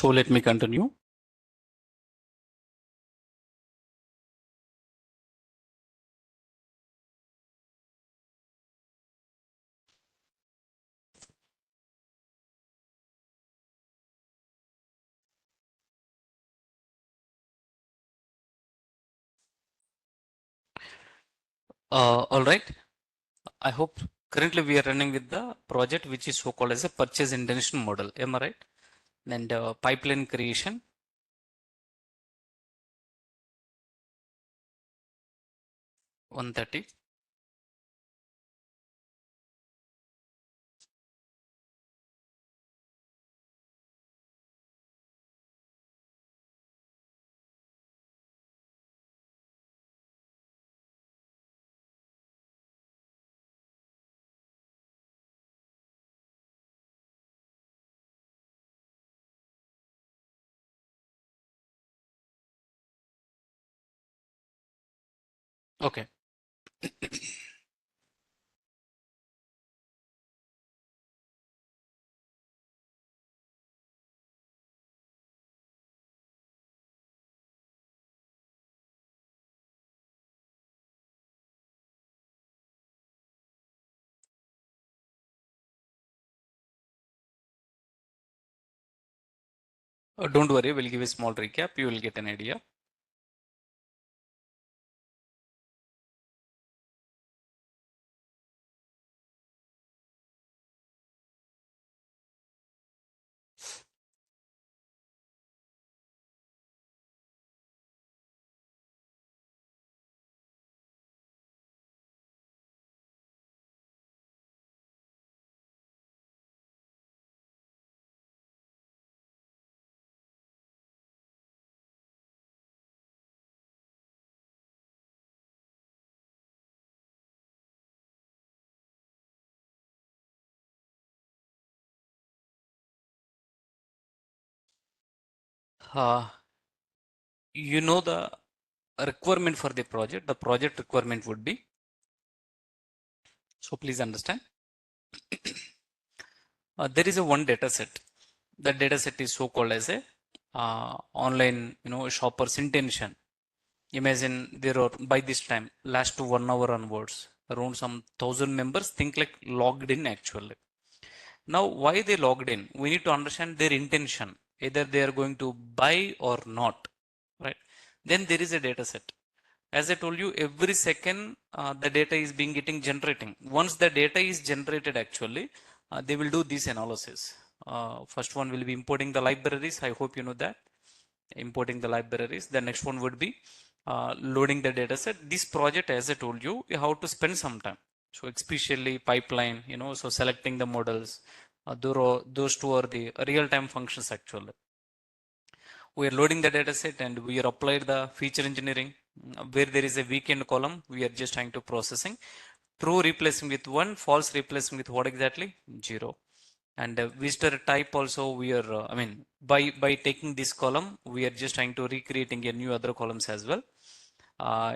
So let me continue. All right. I hope currently we are running with the project which is so called as a purchase intention model. Am I right? And pipeline creation. One 30. Okay. Don't worry, we'll give a small recap. You will get an idea. Uh, you know the requirement for the project. The project requirement would be. So please understand. There is a one data set. That data set is so called as a online, shopper's intention. Imagine there are by this time last to 1 hour onwards around some 1,000 members think like logged in actually. Now why they logged in? We need to understand their intention. Either they are going to buy or not, right? Then there is a data set. As I told you, every second the data is being getting generating. Once the data is generated actually, they will do this analysis. First one will be importing the libraries. I hope you know that. Importing the libraries. The next one would be loading the data set. This project, as I told you, you have to spend some time. So especially pipeline, so selecting the models, those two are the real-time functions actually. We are loading the data set and we are applied the feature engineering. Where there is a weekend column, we are just trying to processing. True replacing with 1, false replacing with what exactly? 0. And visitor type also we are, by taking this column, we are just trying to recreating a new other columns as well.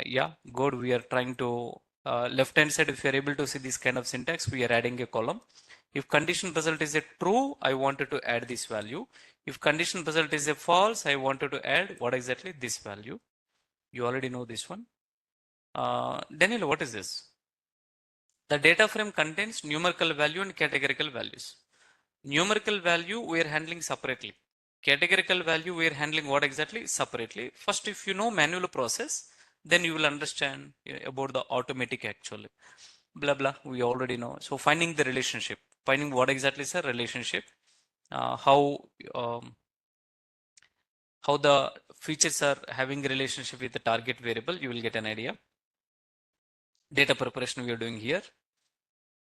Yeah, good. We are trying to left hand side, if you are able to see this kind of syntax, we are adding a column. If condition result is a true, I wanted to add this value. If condition result is a false, I wanted to add what exactly this value. You already know this one. Daniel, what is this? The data frame contains numerical value and categorical values. Numerical value we are handling separately. Categorical value we are handling what exactly? Separately. First, if you know manual process, then you will understand about the automatic actually. Blah blah, we already know. So finding the relationship, finding what exactly is a relationship, um, how the features are having a relationship with the target variable, you will get an idea. Data preparation we are doing here.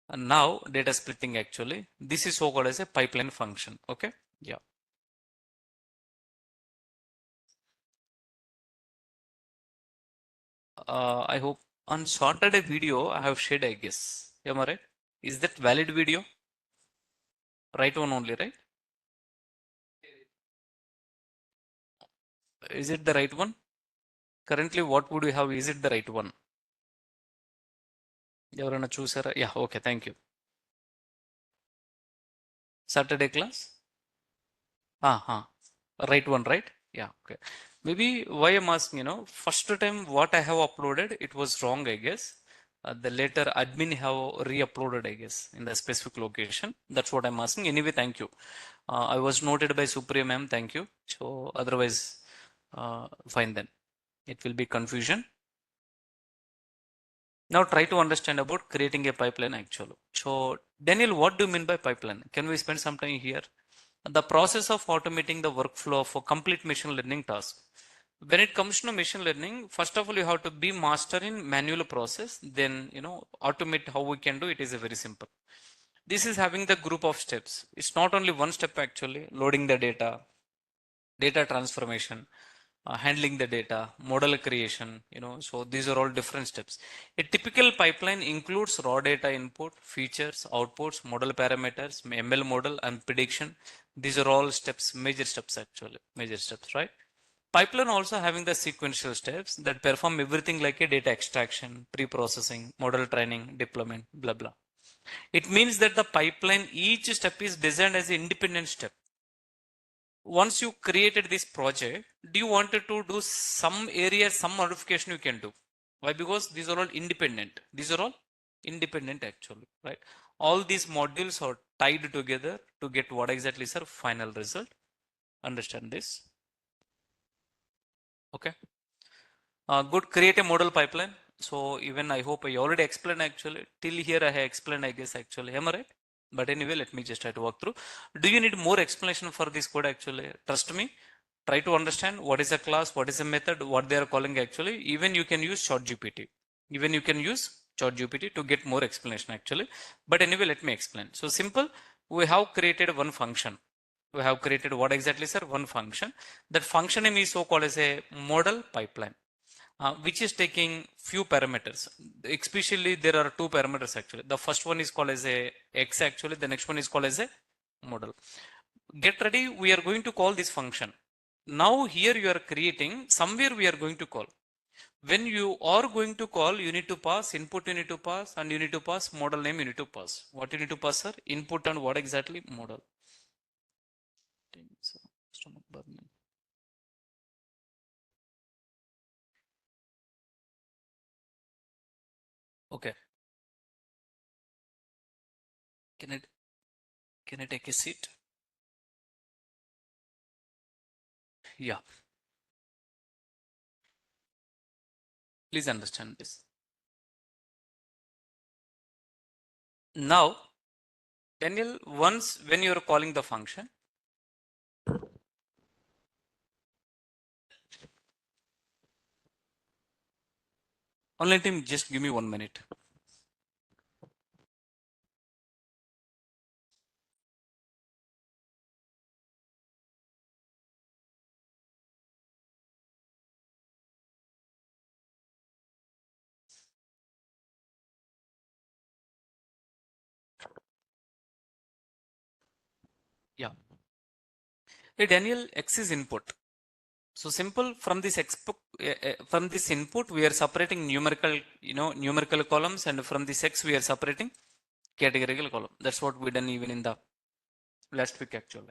And now data splitting actually. This is so called as a pipeline function. Okay. Yeah. I hope on Saturday video I have shared, I guess. Am I right? Is that valid video? Right one only, right? Is it the right one? Currently, what would we have? Is it the right one? ఎవరైనా చూసారా? Yeah, okay, thank you. Saturday class? Ah. Right one, right? Yeah, okay. Maybe why I'm asking, first time what I have uploaded, it was wrong, I guess. The later admin have re-uploaded, I guess, in the specific location. That's what I'm asking. Anyway, thank you. I was noted by Supriya ma'am, thank you. So otherwise, fine then. It will be confusion. Now try to understand about creating a pipeline actually. So Daniel, what do you mean by pipeline? Can we spend some time here? The process of automating the workflow of a complete machine learning task. When it comes to machine learning, first of all, you have to be master in manual process. Then, automate how we can do it is a very simple. This is having the group of steps. It's not only one step actually, loading the data transformation, handling the data, model creation, so these are all different steps. A typical pipeline includes raw data input, features, outputs, model parameters, ML model and prediction. These are all steps, major steps actually, major steps, right? Pipeline also having the sequential steps that perform everything like a data extraction, pre-processing, model training, deployment, blah, blah. It means that the pipeline, each step is designed as an independent step. Once you created this project, do you wanted to do some area, some modification you can do? Why? Because these are all independent. These are all independent actually, right? All these modules are tied together to get what exactly is our final result. Understand this? Okay. Good. Create a model pipeline. So even I hope I already explained actually. Till here I have explained, I guess actually. Am I right? But anyway, let me just try to walk through. Do you need more explanation for this code actually? Trust me. Try to understand what is a class, what is a method, what they are calling actually. Even you can use short GPT. Even you can use short GPT to get more explanation actually. But anyway, let me explain. So simple. We have created one function. We have created what exactly, sir? One function. That function name is so called as a model pipeline. Which is taking few parameters. Especially there are two parameters actually. The first one is called as a x actually. The next one is called as a model. Get ready. We are going to call this function. Now here you are creating somewhere we are going to call. When you are going to call, you need to pass input, you need to pass, and you need to pass model name, you need to pass. What you need to pass, sir? Input and what exactly? Model. Okay. Can I take a seat? Yeah. Please understand this. Now, Daniel, once when you are calling the function, online team, just give me 1 minute. Yeah. Hey, Daniel, X is input. So simple from this input, we are separating numerical columns, and from this X, we are separating categorical column. That's what we done even in the last week actually.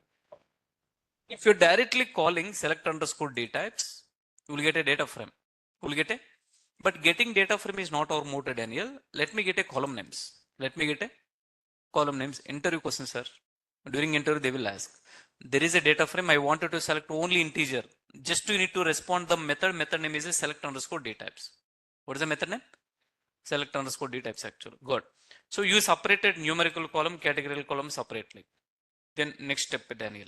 If you're directly calling select underscore d types, you will get a data frame. You will get a, but getting data frame is not our motto, Daniel. Let me get a column names. Let me get a column names. Interview question, sir. During interview, they will ask. There is a data frame. I wanted to select only integer. Just you need to respond the method. Method name is a select underscore d types. What is the method name? Select underscore d types actually. Good. So you separated numerical column, categorical column separately. Then next step, Daniel.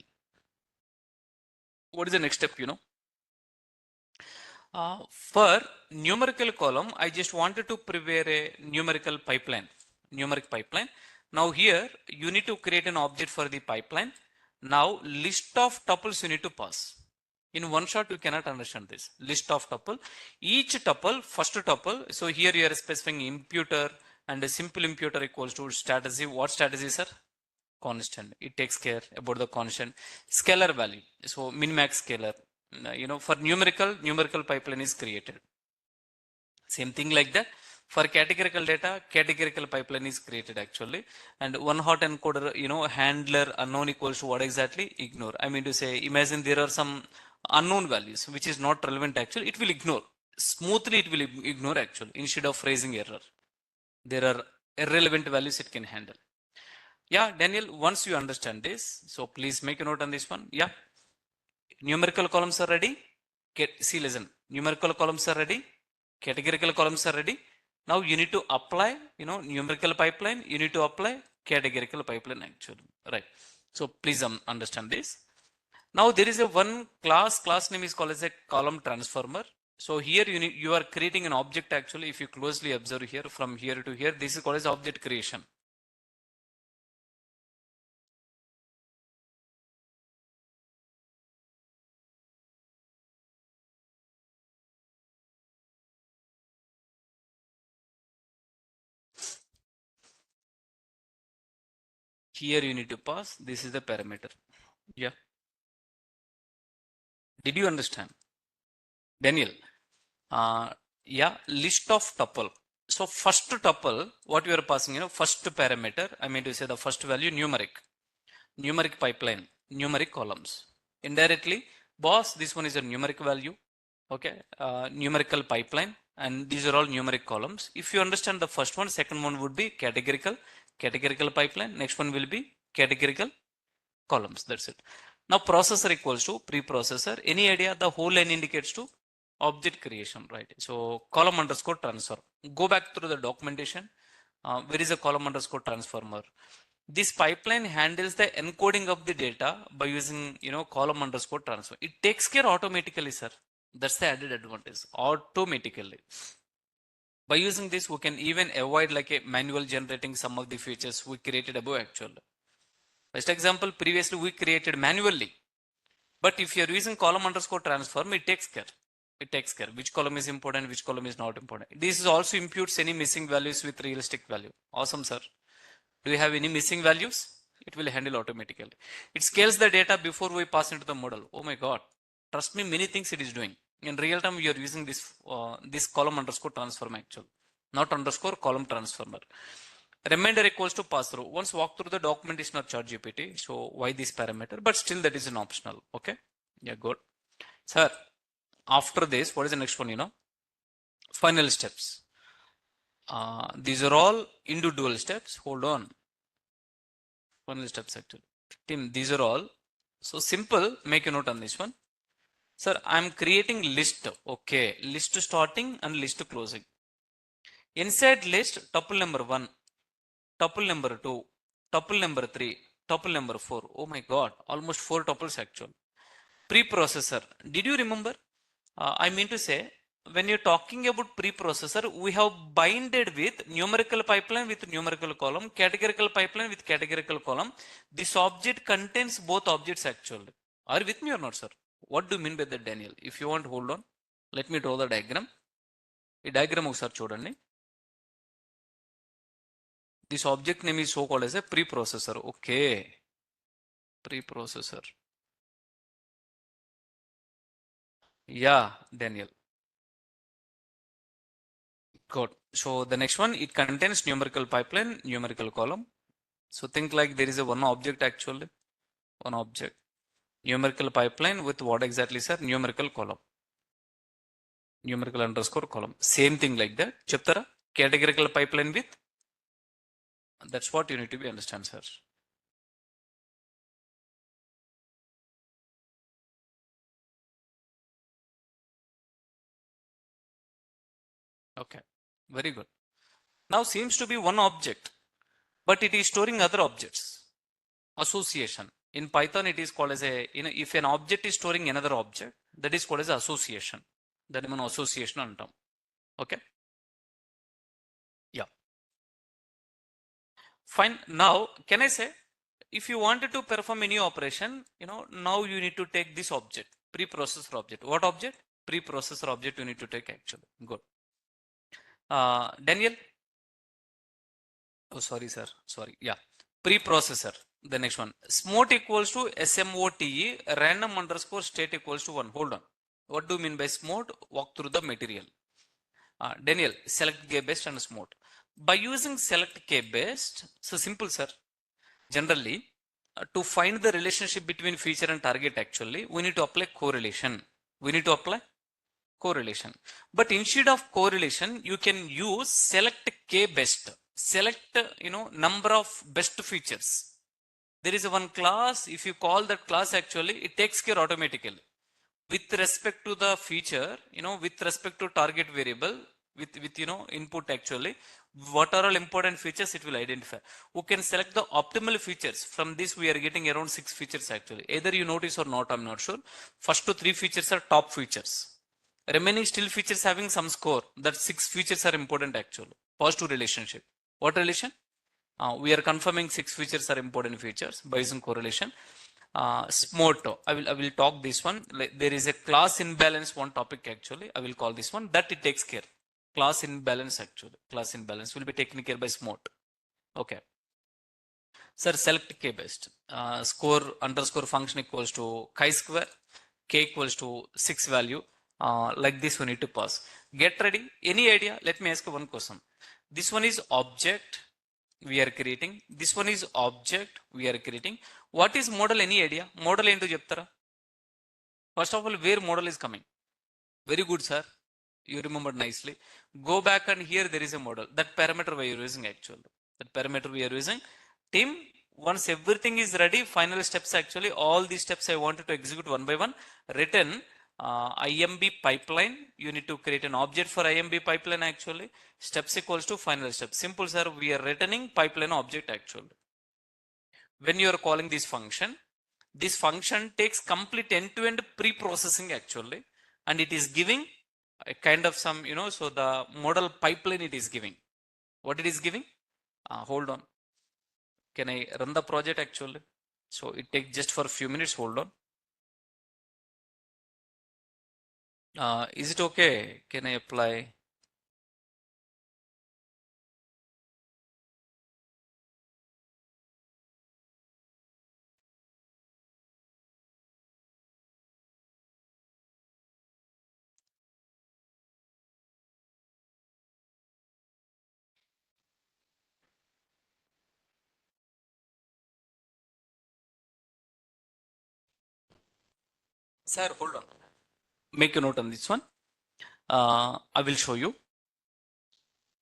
What is the next step? For numerical column, I just wanted to prepare a numerical pipeline, numeric pipeline. Now here you need to create an object for the pipeline. Now list of tuples you need to pass. In one shot, you cannot understand this. List of tuple. Each tuple, first tuple. So here you are specifying imputer, and a simple imputer equals to strategy. What strategy, sir? Constant. It takes care about the constant. Scalar value. So min max scalar. For numerical pipeline is created. Same thing like that. For categorical data, categorical pipeline is created actually, and one hot encoder, handler unknown equals to what exactly? Ignore. I mean to say, imagine there are some unknown values which is not relevant actually, it will ignore. Smoothly it will ignore actually instead of raising error. There are irrelevant values it can handle. Yeah, Daniel, once you understand this, so please make a note on this one. Yeah, numerical columns are ready. See, listen, numerical columns are ready. Categorical columns are ready. Now you need to apply, numerical pipeline. You need to apply categorical pipeline actually, right? So please understand this. Now there is a one class name is called as a column transformer. So here you are creating an object actually. If you closely observe here from here to here, this is called as object creation. Here you need to pass. This is the parameter. Yeah. Did you understand? Daniel, yeah, list of tuple. So first tuple, what you are passing, first parameter, I mean to say the first value numeric pipeline, numeric columns. Indirectly, boss, this one is a numeric value, okay, numerical pipeline, and these are all numeric columns. If you understand the first one, second one would be categorical pipeline, next one will be categorical columns. That's it. Now processor equals to preprocessor. Any idea? The whole line indicates to object creation, right? So column underscore transfer. Go back through the documentation. Where is a column underscore transformer? This pipeline handles the encoding of the data by using, column underscore transfer. It takes care automatically, sir. That's the added advantage. Automatically. By using this, we can even avoid like a manual generating some of the features we created above actually. Best example, previously we created manually. But if you're using column underscore transform, it takes care. It takes care which column is important, which column is not important. This also imputes any missing values with realistic value. Awesome, sir. Do you have any missing values? It will handle automatically. It scales the data before we pass into the model. Oh my God. Trust me, many things it is doing. In real time, you are using this column underscore transform actually, not underscore column transformer. Remainder equals to pass through. Once walk through the documentation of ChatGPT. So why this parameter? But still that is an optional. Okay. Yeah, good. Sir, after this, what is the next one? Final steps. These are all individual steps. Hold on. Final steps actually. Tim, these are all. So simple. Make a note on this one. Sir, I'm creating list. Okay. List starting and list closing. Inside list, tuple number 1. Tuple number 2, tuple number 3, tuple number 4. Oh my God, almost 4 tuples actually. Preprocessor. Did you remember? I mean to say, when you're talking about preprocessor, we have binded with numerical pipeline with numerical column, categorical pipeline with categorical column. This object contains both objects actually. Are you with me or not, sir? What do you mean by that, Daniel? If you want, hold on. Let me draw the diagram. The diagram ఒకసారి చూడండి. This object name is so called as a preprocessor. Okay. Preprocessor. Yeah, Daniel. Good. So the next one, it contains numerical pipeline, numerical column. So think like there is a one object actually. One object. Numerical pipeline with what exactly, sir? Numerical column. Numerical underscore column. Same thing like that. Chaptara. Categorical pipeline with. That's what you need to be understand, sir. Okay. Very good. Now seems to be one object, but it is storing other objects. Association. In Python, it is called as a, if an object is storing another object, that is called as association. That is an association on term. Okay. Yeah. Fine. Now, can I say, if you wanted to perform any operation, now you need to take this object, preprocessor object. What object? Preprocessor object you need to take actually. Good. Daniel. Oh, sorry, sir. Sorry. Yeah. Preprocessor. The next one. Smote equals to SMOTE, random underscore state equals to 1. Hold on. What do you mean by smote? Walk through the material. Daniel, select k-based and smart. By using select k-based, so simple, sir. Generally, to find the relationship between feature and target, actually, we need to apply correlation. We need to apply correlation. But instead of correlation, you can use select k-best. Select, number of best features. There is one class. If you call that class, actually, it takes care automatically with respect to the feature, with respect to target variable, with input, actually, what are all important features it will identify. Who can select the optimal features. From this we are getting around 6 features, actually. Either you notice or not, I'm not sure. First to 3 features are top features. Remaining still features having some score. That 6 features are important, actually. Positive relationship. What relation? We are confirming 6 features are important features by using correlation. Smart. I will talk this one. There is a class imbalance, one topic, actually. I will call this one that it takes care. Class imbalance, actually. Class imbalance will be taken care by smart. Okay. Sir, select k based. Score underscore function equals to chi square. K equals to 6 value. Like this we need to pass. Get ready. Any idea? Let me ask you one question. This one is object we are creating. This one is object we are creating. What is model? Any idea? Model ఏంటో చెప్తారా? First of all, where model is coming? Very good, sir. You remembered nicely. Go back and here there is a model. That parameter we are using, actually. That parameter we are using. Team, once everything is ready, final steps, actually, all these steps I wanted to execute one by one. Written IMB pipeline. You need to create an object for IMB pipeline, actually. Steps equals to final step. Simple, sir. We are returning pipeline object, actually. When you are calling this function takes complete end-to-end pre-processing, actually, and it is giving a kind of some, so the model pipeline it is giving. What it is giving? Hold on. Can I run the project, actually? So it takes just for a few minutes. Hold on. Is it okay? Can I apply? Sir, hold on. Make a note on this one. I will show you.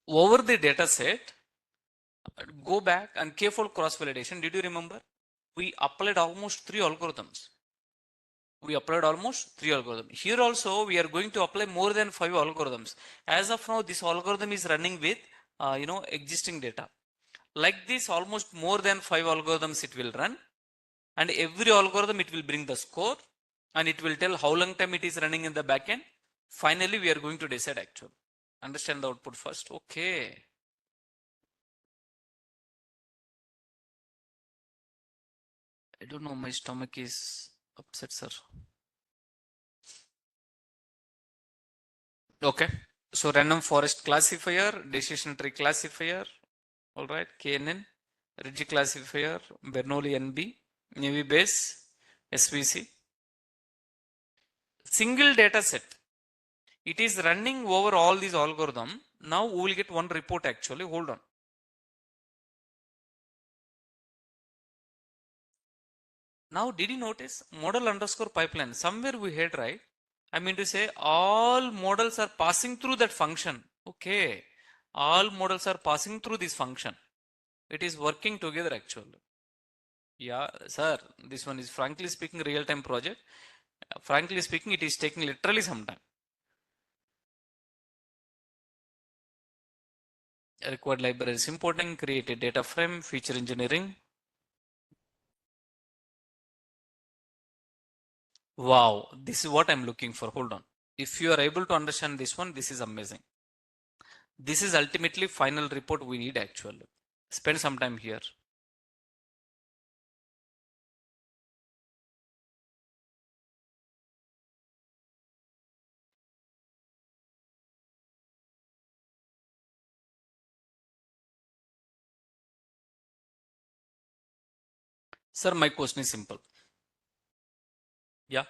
Over the data set, go back and careful cross validation. Did you remember? We applied almost 3 algorithms. Here also we are going to apply more than 5 algorithms. As of now, this algorithm is running with existing data. Like this, almost more than 5 algorithms it will run, and every algorithm it will bring the score, and it will tell how long time it is running in the backend. Finally, we are going to decide, actually. Understand the output first. Okay. I don't know, my stomach is upset, sir. Okay. So random forest classifier, decision tree classifier, all right, KNN, Ridge classifier, Bernoulli NB, Navy base, SVC. Single data set. It is running over all these algorithm. Now we will get one report, actually. Hold on. Now, did you notice model underscore pipeline? Somewhere we had, right? I mean to say all models are passing through that function. Okay. All models are passing through this function. It is working together, actually. Yeah, sir. This one is, frankly speaking, real-time project. Frankly speaking, it is taking literally some time. Required libraries importing, create a data frame, feature engineering. Wow, this is what I'm looking for. Hold on. If you are able to understand this one, this is amazing. This is ultimately final report we need, actually. Spend some time here. Sir, my question is simple. Yeah.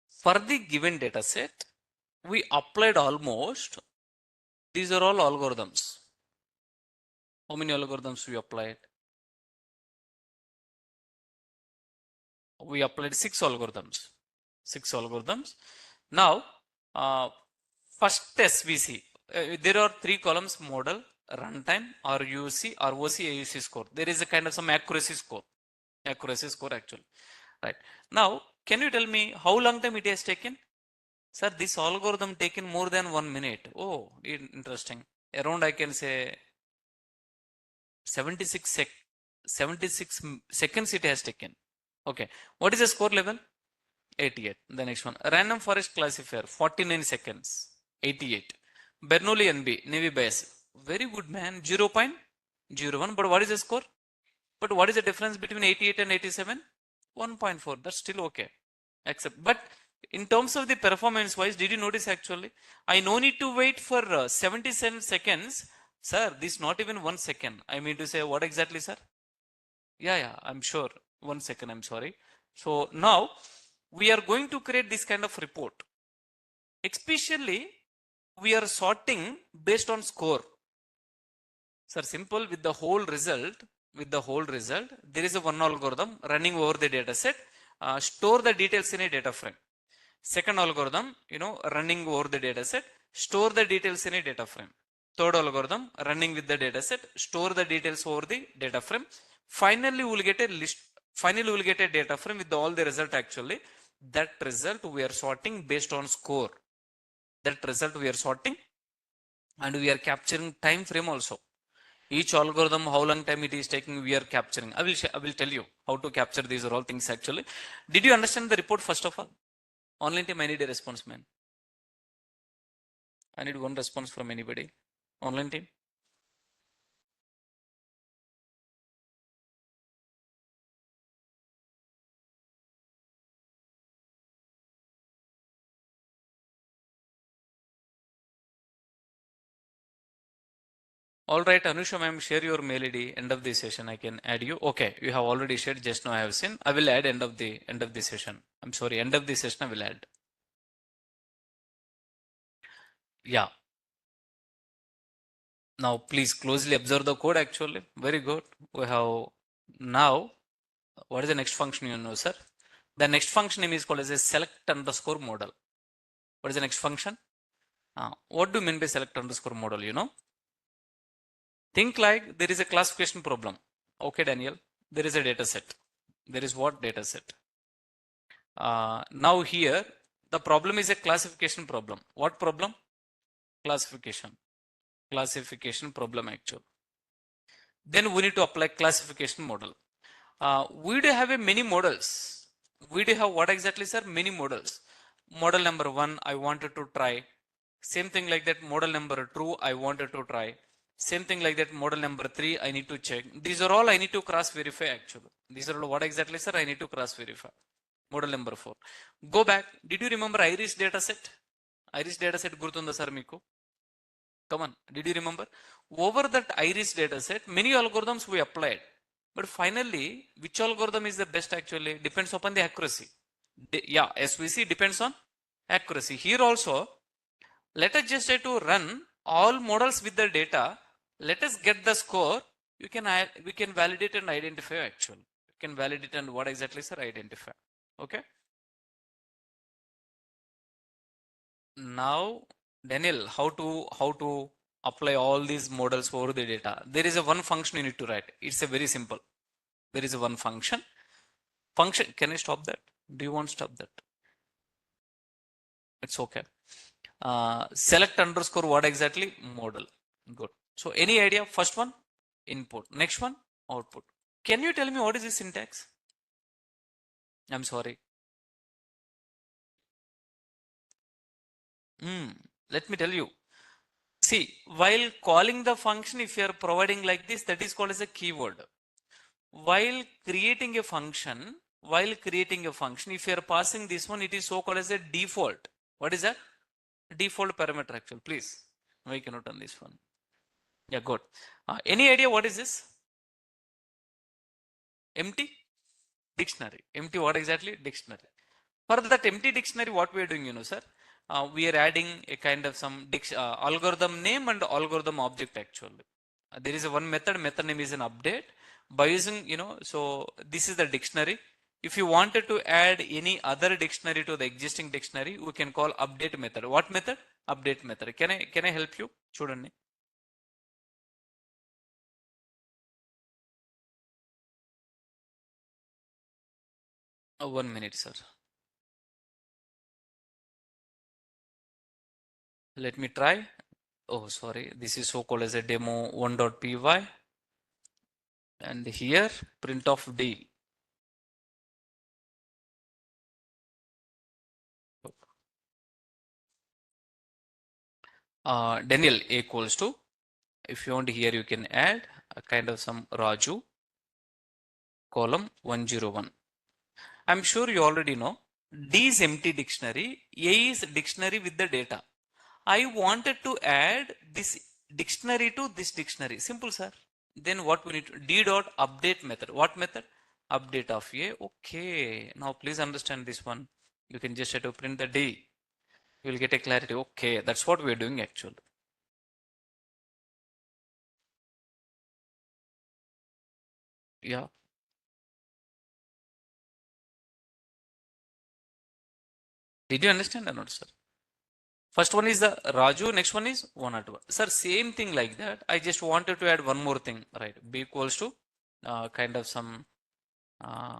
For the given data set, We applied almost, these are all algorithms. How many algorithms we applied? We applied 6 algorithms. 6 algorithms. Now, first test we see. There are 3 columns: model, runtime, RUC, ROC, AUC score. There is a kind of some accuracy score. Accuracy score actually. Right. Now, can you tell me how long time it has taken? Sir, this algorithm taken more than 1 minute. Oh, interesting. Around I can say 76 seconds it has taken. Okay. What is the score level? 88. The next one. Random forest classifier, 49 seconds. 88. Bernoulli NB, Navy base. Very good, man. 0.01. But what is the score? But what is the difference between 88 and 87? 1.4. That's still okay. Except, but in terms of the performance wise, did you notice actually? I no need to wait for 77 seconds. Sir, this not even 1 second. I mean to say, what exactly, sir? Yeah, I'm sure. 1 second, I'm sorry. So now we are going to create this kind of report. Especially, we are sorting based on score. Sir, simple with the whole result. There is a one algorithm running over the data set. Store the details in a data frame. Second algorithm, running over the data set. Store the details in a data frame. Third algorithm, running with the data set. Store the details over the data frame. Finally, we will get a list. Finally, we will get a data frame with all the result actually. That result we are sorting based on score. That result we are sorting, and we are capturing time frame also. Each algorithm, how long time it is taking, we are capturing. I will tell you how to capture these are all things actually. Did you understand the report first of all? Online team, I need a response, man. I need one response from anybody. Online team. All right, Anusha ma'am, share your mail ID. End of the session, I can add you. Okay, you have already shared. Just now I have seen. I will add end of the session. I'm sorry, end of the session I will add. Yeah. Now please closely observe the code actually. Very good. We have now. What is the next function you know, sir? The next function name is called as a select underscore model. What is the next function? What do you mean by select underscore model? Think like there is a classification problem. Okay, Daniel, there is a data set. There is what data set? Now here, the problem is a classification problem. What problem? Classification. Classification problem actually. Then we need to apply classification model. We do have a many models. We do have what exactly, sir? Many models. Model number 1, I wanted to try. Same thing like that. Model number 2, I wanted to try. Same thing like that. Model number 3, I need to check. These are all I need to cross verify actually. These are all what exactly, sir? I need to cross verify. Model number 4. Go back. Did you remember Iris dataset? Iris dataset gurtunda sir meeku? Come on. Did you remember? Over that Iris dataset, many algorithms we applied. But finally, which algorithm is the best actually depends upon the accuracy. Yeah, SVC depends on accuracy. Here also, let us just try to run all models with the data. Let us get the score. We can validate and identify actually. We can validate and what exactly, sir? Identify. Okay. Now, Daniel, how to apply all these models over the data? There is a one function you need to write. It's a very simple. There is a one function. Function. Can I stop that? Do you want to stop that? It's okay. Select underscore what exactly? Model. Good. So any idea? First one, input. Next one, output. Can you tell me what is the syntax? I'm sorry. Let me tell you. See, while calling the function, if you are providing like this, that is called as a keyword. While creating a function, if you are passing this one, it is so called as a default. What is that? Default parameter actually. Please make a note on this one. Yeah, good. Any idea what is this? Empty dictionary. Empty what exactly? Dictionary. For that empty dictionary, what we are doing, sir? we are adding a kind of some algorithm name and algorithm object actually. There is a one method name is an update. By using, so this is the dictionary. If you wanted to add any other dictionary to the existing dictionary, we can call update method. What method? Update method. Can I help you? Chudandi. 1 minute, sir. Let me try. Oh, sorry. This is so called as a demo 1.py. And here print of D. Daniel equals to, if you want here, you can add a kind of some Raju column 101. I'm sure you already know D is empty dictionary, A is dictionary with the data. I wanted to add this dictionary to this dictionary. Simple, sir. Then what we need to D dot update method. What method? Update of A. Okay. Now please understand this one. You can just have to print the D. You will get a clarity. Okay, that's what we are doing actually. Yeah. Did you understand or not, sir? First one is the Raju, next one is 102. Sir, same thing like that. I just wanted to add one more thing, right? B equals to kind of some uh,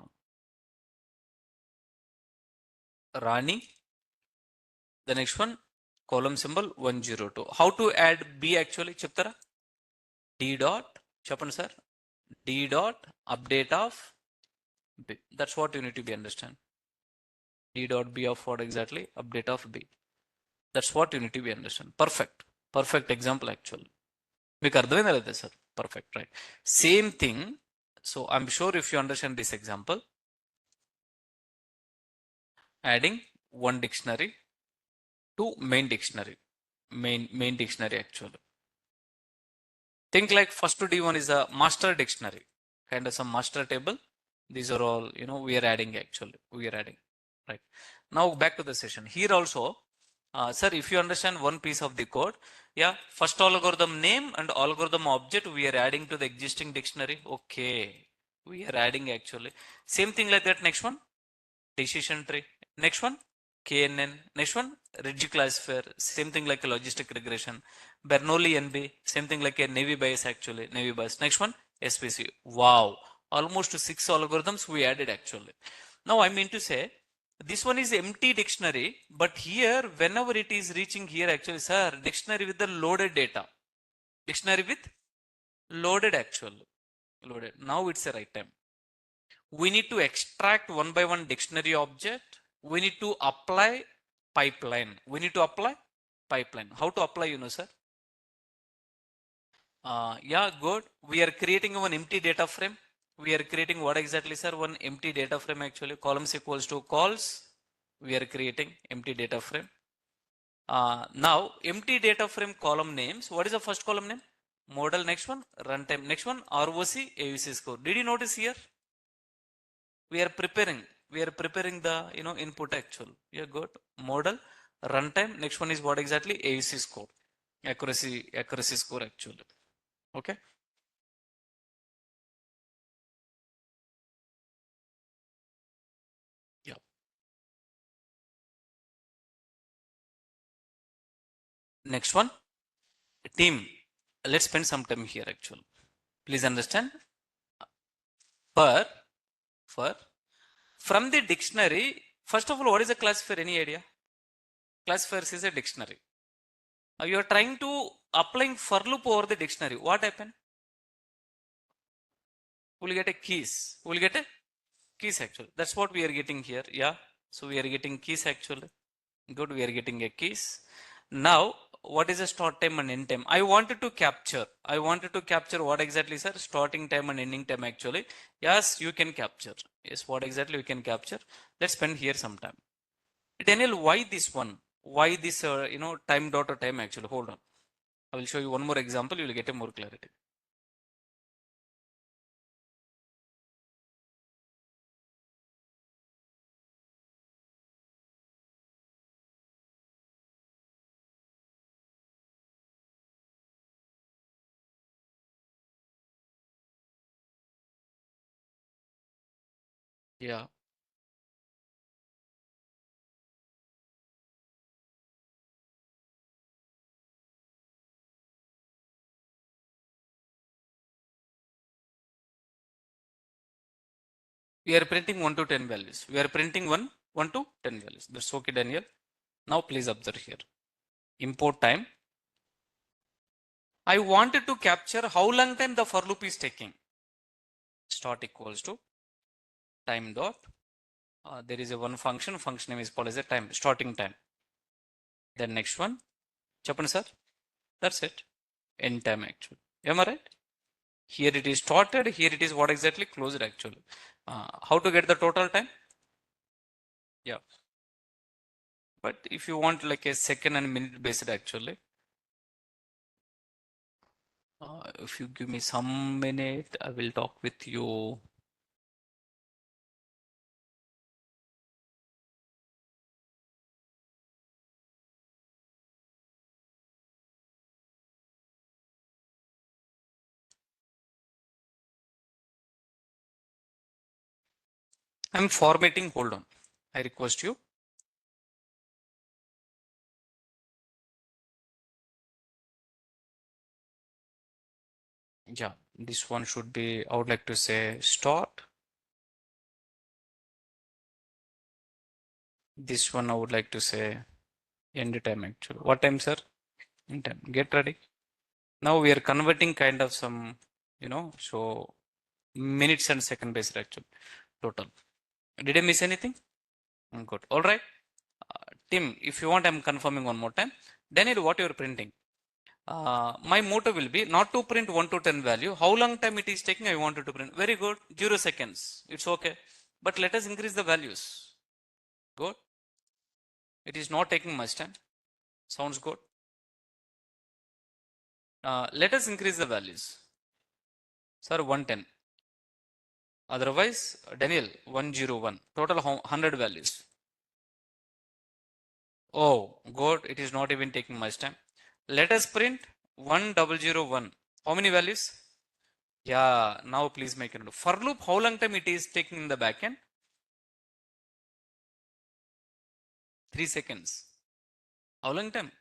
Rani. The next one, column symbol 102. How to add B actually? Chaptara? D dot, Chapan sir, D dot update of B. That's what you need to be understand. D dot B of what exactly? Update of B. That's what you need to be understand. Perfect. Perfect example actually. మీకు అర్థమైందా లేదా sir perfect right same thing so I'm sure if you understand this example adding one dictionary to main dictionary main dictionary actually. Think like first to D1 is a master dictionary, kind of some master table. These are all, we are adding actually. We are adding, right? Now back to the session. Here also, sir, if you understand one piece of the code, yeah, first algorithm name and algorithm object we are adding to the existing dictionary. Okay, we are adding actually. Same thing like that. Next one, decision tree. Next one, KNN. Next one, Ridge classifier. Same thing like a logistic regression. Bernoulli NB. Same thing like a Navy bias actually. Navy bias. Next one, SPC. Wow. Almost 6 algorithms we added actually. Now I mean to say, this one is empty dictionary, but here whenever it is reaching here actually, sir, dictionary with the loaded data. Dictionary with loaded actually. Loaded. Now it's the right time. We need to extract one by one dictionary object. We need to apply pipeline. We need to apply pipeline. How to apply, sir? Yeah, good. We are creating one empty data frame. We are creating what exactly, sir? One empty data frame actually. Columns equals to calls. We are creating empty data frame. Now, empty data frame column names. What is the first column name? Model. Next one, runtime. Next one, ROC, AUC score. Did you notice here? We are preparing the input actual. Yeah, good. Model, runtime. Next one is what exactly? AUC score. Accuracy score actually. Okay. Yeah. Next one, team. Let's spend some time here actually. Please understand. For for from the dictionary, first of all, what is a classifier? Any idea? Classifier is a dictionary. You are trying to applying for loop over the dictionary. What happened? We'll get a keys. We'll get a keys actually. That's what we are getting here. Yeah. So we are getting keys actually. Good. We are getting a keys. Now, what is the start time and end time? I wanted to capture what exactly, sir? Starting time and ending time actually. Yes, you can capture. Yes, what exactly you can capture? Let's spend here some time. Daniel, why this one? Why this, time dot or time actually? Hold on. I will show you one more example. You will get a more clarity. Yeah. We are printing 1 to 10 values. We are printing 1 to 10 values. That's okay, Daniel. Now please observe here. Import time. I wanted to capture how long time the for loop is taking. Start equals to time dot. There is a one function name is called as a time, starting time. Then next one. Chappan sir. That's it. End time actually. Am I right? Here it is started. Here it is what exactly closed actually. How to get the total time? Yeah. But if you want like a second and minute based actually, if you give me some minute, I will talk with you. I'm formatting. Hold on. I request you. Yeah, this one should be, I would like to say start. This one I would like to say end time actually. What time, sir? End time. Get ready. Now we are converting kind of some, so minutes and second based actually total. Did I miss anything? Good. All right. Tim, if you want, I'm confirming one more time. Daniel, what you're printing? My motto will be not to print 1 to 10 value. How long time it is taking? I wanted to print. Very good. 0 seconds. It's okay. But let us increase the values. Good. It is not taking much time. Sounds good. Let us increase the values. Sir, 110. Otherwise, Daniel, 101. Total 100 values. Oh, good. It is not even taking much time. Let us print 1001. How many values? Yeah, now please make a note. For loop, how long time it is taking in the backend? 3 seconds. How long time?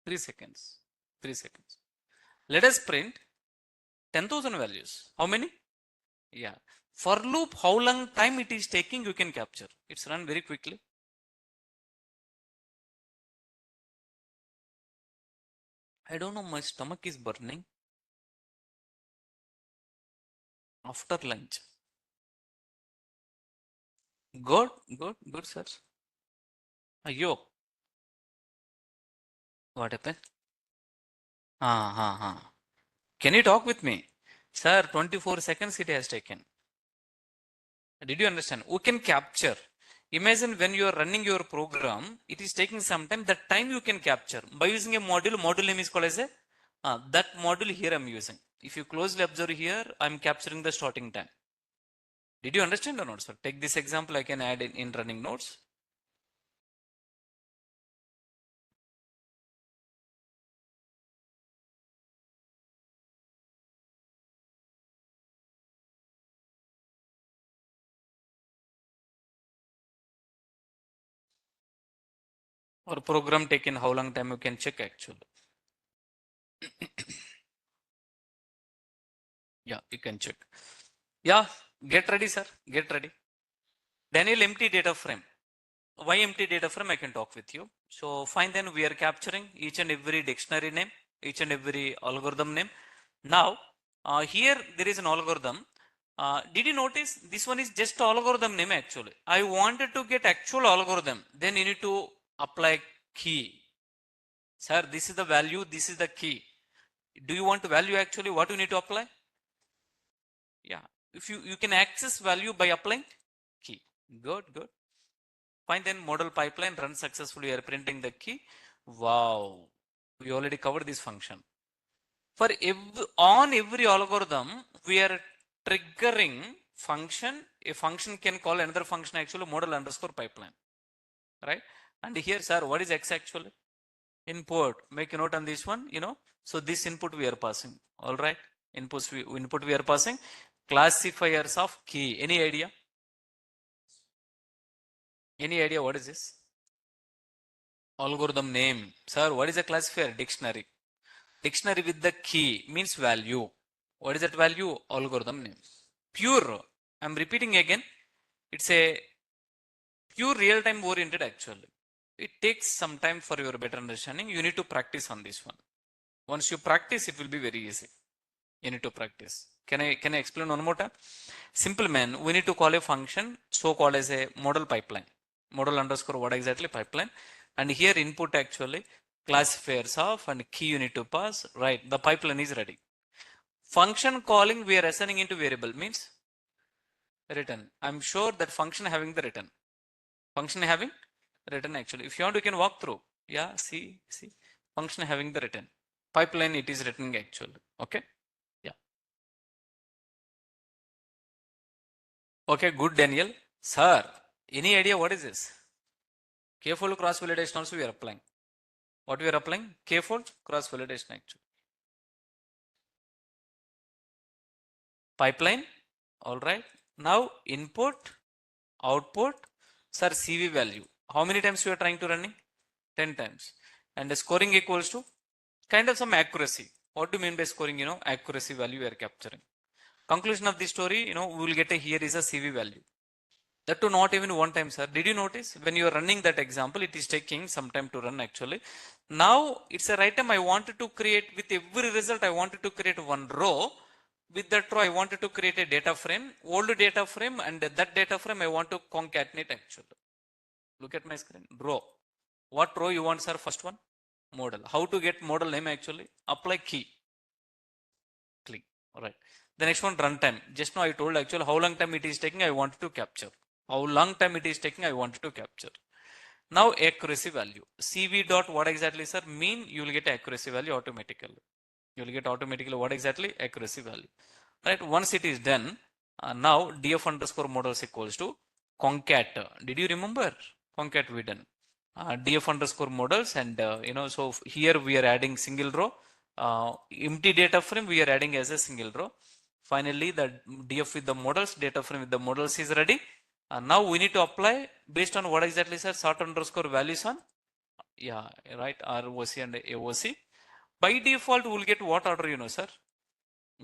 3 seconds. 3 seconds. Let us print 10,000 values. How many? Yeah. For loop, how long time it is taking, you can capture. It's run very quickly. I don't know, my stomach is burning after lunch. Good, good, good, sir. Yo, what happened? Can you talk with me? Sir, 24 seconds it has taken. Did you understand? We can capture. Imagine when you are running your program, it is taking some time. That time you can capture by using a module name is called as a that module here I'm using. If you closely observe here, I'm capturing the starting time. Did you understand or not, sir? Take this example, I can add in running notes. Or program taken how long time you can check actually. Yeah, you can check. Yeah, get ready, sir. Get ready. Daniel empty data frame. Why empty data frame? I can talk with you. So fine, then we are capturing each and every dictionary name, each and every algorithm name. Now, here there is an algorithm. Did you notice this one is just algorithm name actually? I wanted to get actual algorithm. Then you need to apply key. Sir, this is the value, this is the key. Do you want to value actually? What you need to apply? Yeah. If you can access value by applying key. Good, good. Fine, then model pipeline runs successfully. You are printing the key. Wow. We already covered this function. For on every algorithm, we are triggering function. A function can call another function actually model underscore pipeline. Right? And here, sir, what is X actually? Input. Make a note on this one, So this input we are passing. All right. Input we are passing. Classifiers of key. Any idea? Any idea what is this? Algorithm name. Sir, what is a classifier? Dictionary. Dictionary with the key means value. What is that value? Algorithm name. Pure. I'm repeating again. It's a pure real-time oriented actually. It takes some time for your better understanding. You need to practice on this one. Once you practice, it will be very easy. You need to practice. Can I explain one more time? Simple man, we need to call a function so called as a model pipeline. Model underscore what exactly? Pipeline. And here input actually classifiers of and key you need to pass. Right. The pipeline is ready. Function calling we are assigning into variable means return. I'm sure that function having the return. Function having return actually. If you want, you can walk through. Yeah, see. Function having the return. Pipeline it is returning actually. Okay. Yeah. Okay, good Daniel. Sir, any idea what is this? K-fold cross validation also we are applying. What we are applying? K-fold cross validation actually. Pipeline. All right. Now input, output, sir CV value. How many times you are trying to running? 10 times. And the scoring equals to kind of some accuracy. What do you mean by scoring? Accuracy value we are capturing. Conclusion of the story, we will get a here is a CV value. That too not even one time, sir. Did you notice when you are running that example, it is taking some time to run actually. Now it's a right time I wanted to create with every result. I wanted to create one row. With that row, I wanted to create a data frame, old data frame, and that data frame I want to concatenate actually. Look at my screen. Row. What row you want, sir? First one, model. How to get model name actually? Apply key. Click. All right. The next one, runtime. Just now I told actually how long time it is taking. I wanted to capture. How long time it is taking I wanted to capture. Now accuracy value. CV dot what exactly, sir? Mean you will get accuracy value automatically. You will get automatically what exactly? Accuracy value. Right. Once it is done, now df underscore models equals to concat. Did you remember? Concat we done. Df underscore models and so here we are adding single row. Empty data frame we are adding as a single row. Finally, the df with the models, data frame with the models is ready. Now we need to apply based on what exactly, sir? Sort underscore values on, yeah, right, ROC and AOC. By default, we'll get what order, sir?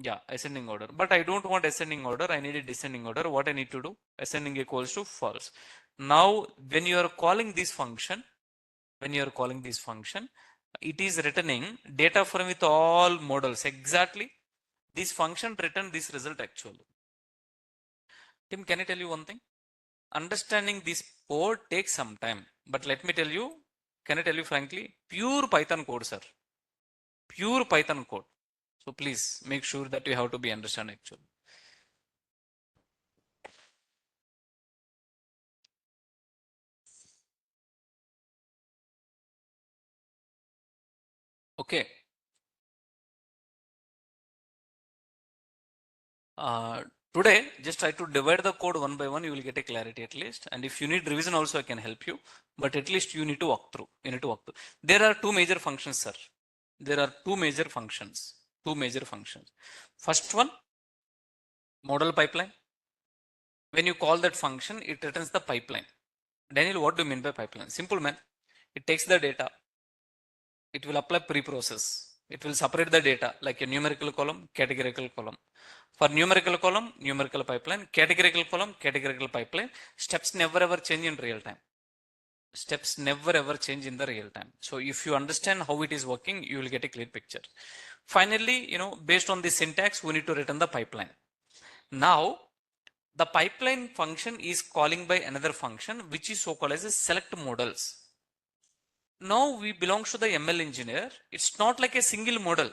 Yeah, ascending order. But I don't want ascending order. I need a descending order. What I need to do? Ascending equals to false. Now, when you are calling this function, it is returning data frame with all models. Exactly. This function return this result actually. Tim, can I tell you one thing? Understanding this code takes some time, but let me tell you, can I tell you frankly, pure Python code, sir. Pure Python code. So please make sure that you have to be understand actually. Okay. Today, just try to divide the code one by one. You will get a clarity at least. And if you need revision also, I can help you. But at least you need to walk through. There are two major functions, sir. There are two major functions. First one, model pipeline. When you call that function, it returns the pipeline. Daniel, what do you mean by pipeline? Simple, man. It takes the data. It will apply pre-process. It will separate the data like a numerical column, categorical column. For numerical column, numerical pipeline, categorical column, categorical pipeline. Steps never ever change in real time. Steps never ever change in the real time. So if you understand how it is working, you will get a clear picture. Finally, based on the syntax, we need to return the pipeline. Now, the pipeline function is calling by another function, which is so called as a select models. Now we belongs to the ML engineer. It's not like a single model.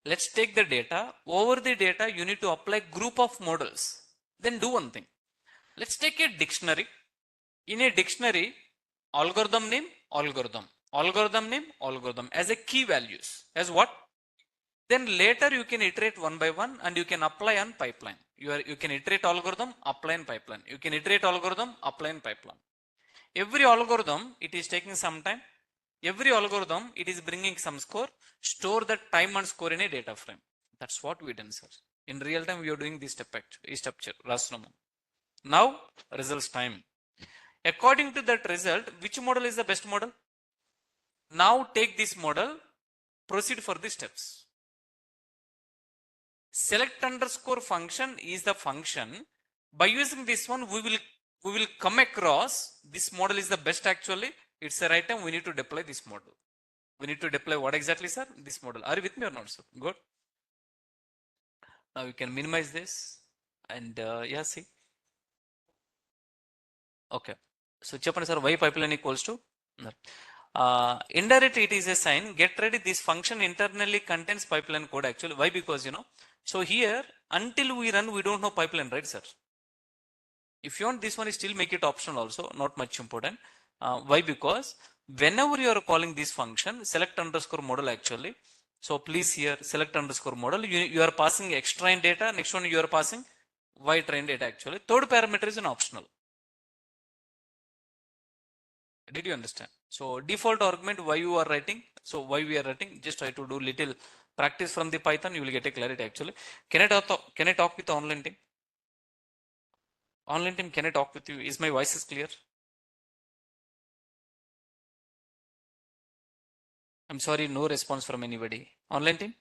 Let's take the data. Over the data, you need to apply group of models. Then do one thing. Let's take a dictionary. In a dictionary, algorithm name, algorithm as a key values. As what? Then later you can iterate one by one and you can apply on pipeline. You can iterate algorithm, apply on pipeline. You can iterate algorithm, apply on pipeline. Every algorithm, it is taking some time. Every algorithm, it is bringing some score. Store that time and score in a data frame. That's what we done, sir. In real time, we are doing this step structure. Now, results time. According to that result, which model is the best model? Now take this model, proceed for the steps. Select underscore function is the function. By using this one, we will come across this model is the best actually. It's the right time we need to deploy this model. We need to deploy what exactly, sir? This model. Are you with me or not, sir? Good. Now you can minimize this and yeah, see. Okay. So చెప్పండి sir, y pipeline equals to indirect it is a sign. Get ready, this function internally contains pipeline code actually. Why? Because you know, so here until we run we don't know pipeline, right sir? If you want this one, still make it optional also, not much important. Why? Because whenever you are calling this function select underscore model actually, so please here select underscore model, you are passing x train data, next one you are passing y train data actually. Third parameter is an optional. Did you understand? So default argument why you are writing, so why we are writing, just try to do little practice from the Python, you will get a clarity actually. Can I talk with the online team? Online team, can I talk with you? Is my voice is clear? I'm sorry, no response from anybody. Online team?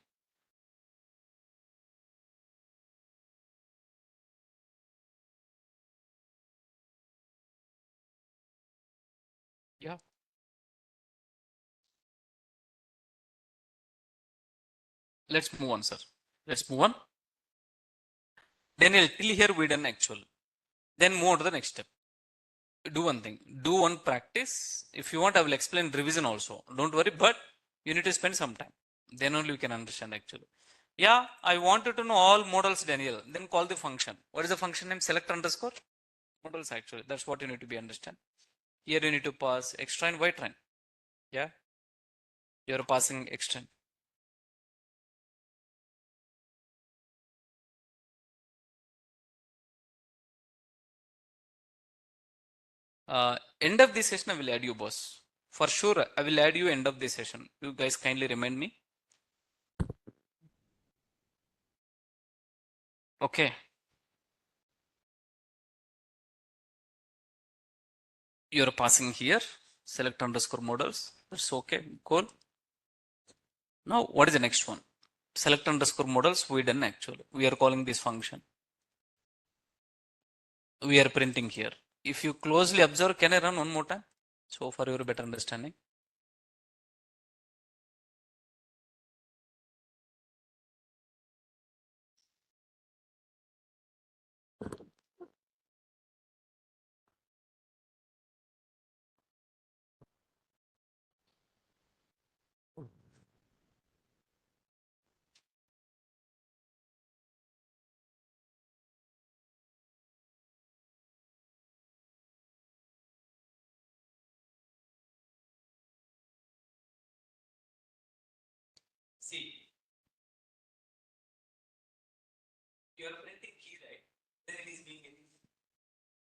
Yeah. Let's move on, sir. Let's move on. Then till here we done actual. Then move on to the next step. Do one thing. Do one practice. If you want, I will explain revision also. Don't worry, but you need to spend some time. Then only you can understand actually. Yeah, I wanted to know all models, Daniel. Then call the function. What is the function name? Select underscore models actually. That's what you need to be understand. Here you need to pass X train, Y train. Yeah. You're passing X train. End of this session, I will add you, boss. For sure, I will add you end of this session. You guys kindly remind me. Okay. You're passing here. Select underscore models. That's okay. Cool. Now, what is the next one? Select underscore models. We done actually. We are calling this function. We are printing here. If you closely observe, can I run one more time? So for your better understanding. See, you are printing key, right? Then it is being.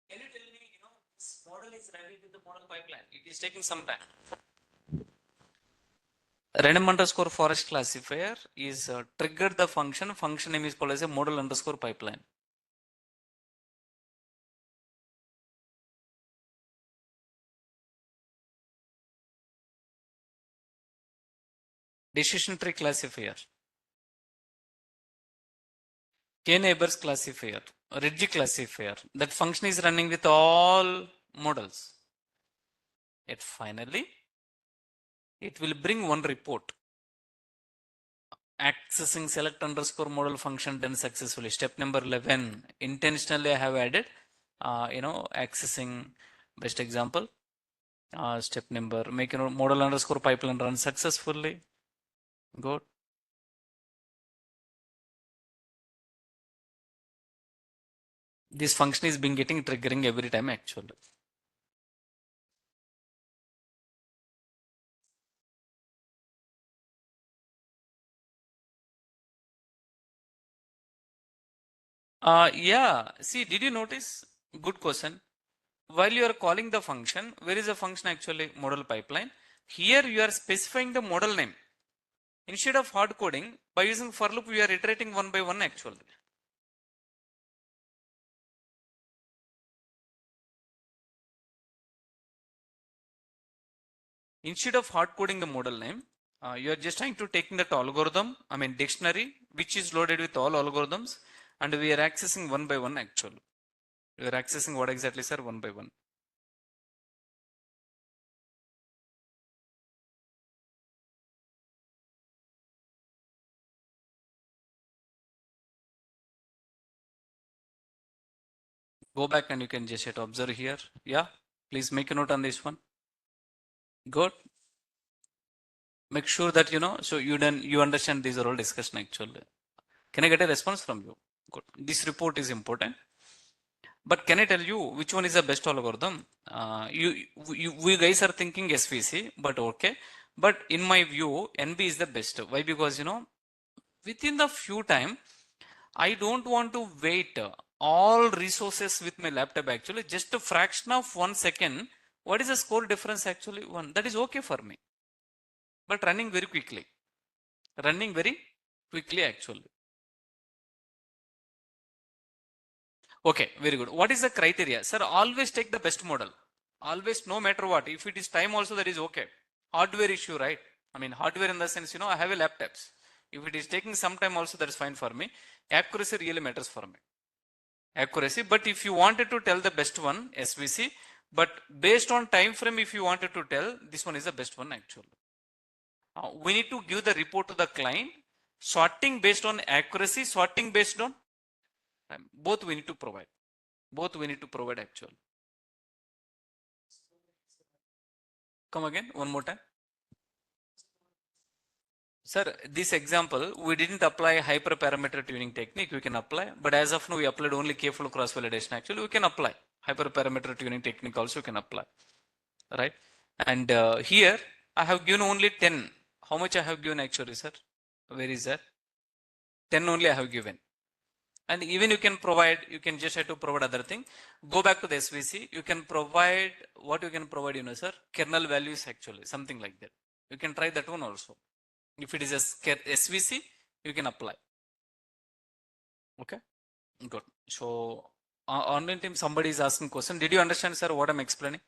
Can you tell me, you know, this model is ready with the model pipeline? It is taking some time. Random underscore forest classifier is triggered the function. Function name is called as a model underscore pipeline. Decision tree classifier. K-neighbors classifier. Ridge classifier. That function is running with all models. Yet finally, it will bring one report. Accessing select underscore model function done successfully. Step number 11. Intentionally I have added, you know, accessing best example. Step number, make model underscore pipeline run successfully. Good. This function is being getting triggering every time actually. Yeah, see, did you notice? Good question. While you are calling the function, where is the function actually? Model pipeline. Here you are specifying the model name. Instead of hard coding, by using for loop, we are iterating one by one actually. Instead of hard coding the model name, you are just trying to taking that algorithm, I mean dictionary, which is loaded with all algorithms, and we are accessing one by one actually. We are accessing what exactly, sir? One by one. Go back and you can just hit observe here. Yeah, please make a note on this one. Good. Make sure that so you understand these are all discussion actually. Can I get a response from you? Good. This report is important. But can I tell you which one is the best algorithm? We guys are thinking SVC, but okay. But in my view, NB is the best. Why? Because within the few time, I don't want to wait all resources with my laptop actually. Just a fraction of 1 second. What is the score difference actually? One. That is okay for me. But running very quickly. Running very quickly actually. Okay, very good. What is the criteria? Sir, always take the best model. Always, no matter what. If it is time also, that is okay. Hardware issue, right? I mean, hardware in the sense, I have a laptops. If it is taking some time also, that is fine for me. Accuracy really matters for me. Accuracy. But if you wanted to tell the best one, SVC, but based on time frame, if you wanted to tell, this one is the best one actually. We need to give the report to the client, sorting based on accuracy, sorting based on time. Both we need to provide. Both we need to provide actually. Come again, one more time. Sir, this example, we didn't apply hyperparameter tuning technique, we can apply, but as of now, we applied only K-fold cross-validation. Actually, we can apply hyperparameter tuning technique also can apply, right? And here, I have given only 10. How much I have given actually, sir? Where is that? 10 only I have given. And even you can provide, you can just have to provide other thing. Go back to the SVC, you can provide, what you can provide, sir? Kernel values actually, something like that. You can try that one also. If it is a SVC, you can apply. Okay, good. So online team, somebody is asking question. Did you understand, sir, what I'm explaining?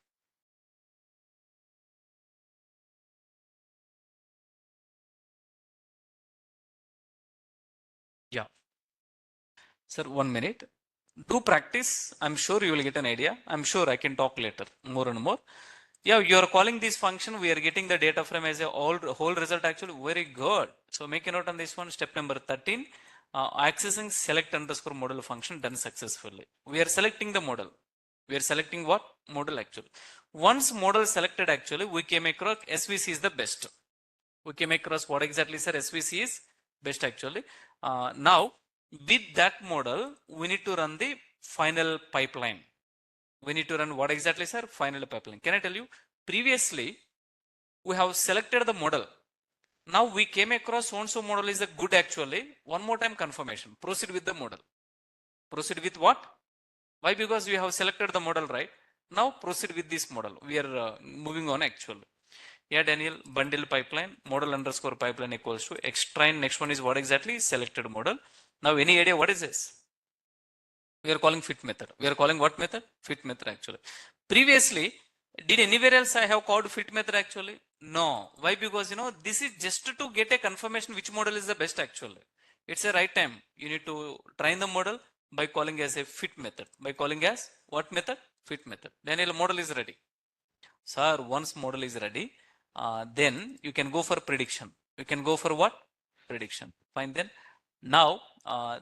Yeah. Sir, 1 minute. Do practice. I'm sure you will get an idea. I'm sure I can talk later more and more. Yeah, you are calling this function. We are getting the data frame as a whole result actually. Very good. So make a note on this one. Step number 13. Accessing select underscore model function done successfully. We are selecting the model. We are selecting what? Model actually. Once model selected actually, we came across SVC is the best. We came across what exactly, sir? SVC is best actually. Now, with that model, we need to run the final pipeline. We need to run what exactly, sir? Final pipeline. Can I tell you? Previously, we have selected the model. Now we came across so-and-so model is a good actually. One more time confirmation. Proceed with the model. Proceed with what? Why? Because we have selected the model, right? Now proceed with this model. We are moving on actually. Yeah, Daniel, bundle pipeline, model underscore pipeline equals to extrain. Next one is what exactly? Selected model. Now, any idea what is this? We are calling fit method. We are calling what method? Fit method actually. Previously, did anywhere else I have called fit method actually? No. Why? Because this is just to get a confirmation which model is the best actually. It's a right time. You need to train the model by calling as a fit method. By calling as what method? Fit method. Daniel, model is ready. Sir, once model is ready, then you can go for prediction. You can go for what? Prediction. Fine then. Now,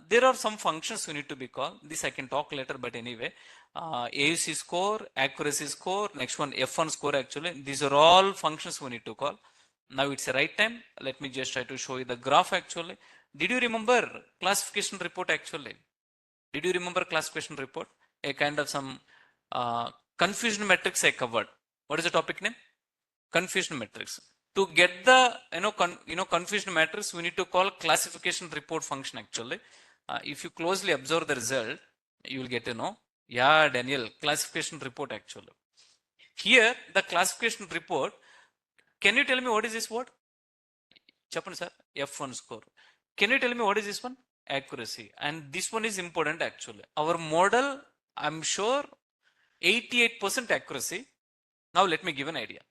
there are some functions you need to be called. This I can talk later, but anyway, AUC score, accuracy score, next one F1 score actually. These are all functions we need to call. Now it's the right time. Let me just try to show you the graph actually. Did you remember classification report actually? Did you remember classification report? A kind of some confusion matrix I covered. What is the topic name? Confusion matrix. To get the confusion matrix, we need to call classification report function actually. If you closely observe the result, you will get to know. Yeah, Daniel, classification report actually. Here, the classification report. Can you tell me what is this word? Chapman sir, F1 score. Can you tell me what is this one? Accuracy. And this one is important actually. Our model, I'm sure 88% accuracy. Now let me give an idea.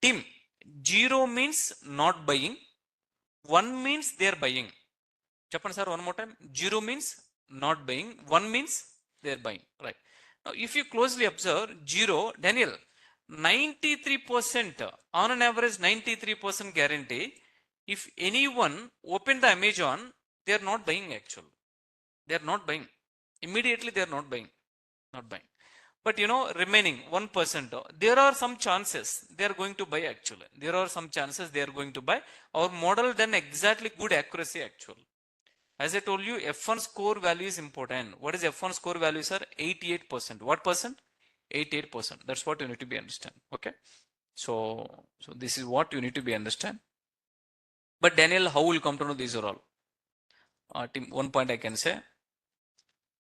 Team, 0 means not buying, 1 means they are buying. Chappan sir, one more time. 0 means not buying, 1 means they are buying. Right. Now, if you closely observe 0, Daniel, 93% on an average 93% guarantee. If anyone open the Amazon, they are not buying actually. They are not buying. Immediately they are not buying. Not buying. But remaining 1%, there are some chances they are going to buy actually. There are some chances they are going to buy. Our model done exactly good accuracy actually. As I told you, F1 score value is important. What is F1 score value, sir? 88%. What percent? 88%. That's what you need to be understand. Okay. So this is what you need to be understand. But Daniel, how will you come to know these are all? Team, one point I can say.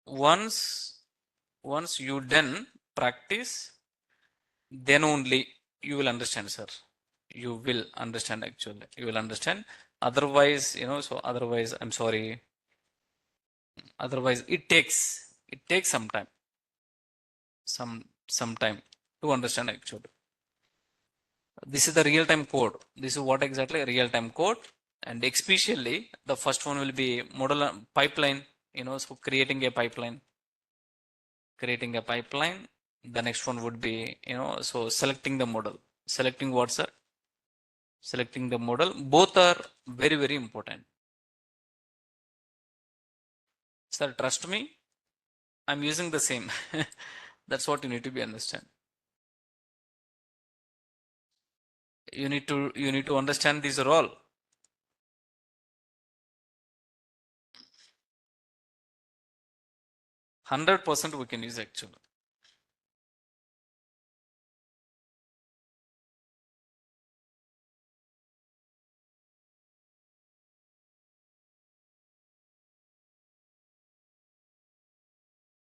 Once you done practice, then only you will understand, sir. You will understand actually. You will understand. Otherwise, so otherwise, I'm sorry. Otherwise, it takes some time. Some time to understand actually. This is the real-time code. This is what exactly real-time code, and especially the first one will be model pipeline. So creating a pipeline. The next one would be so selecting the model. Selecting what, sir? Selecting the model. Both are very, very important. Sir, trust me, I'm using the same. That's what you need to be understand. You need to understand these are all. 100% we can use actually.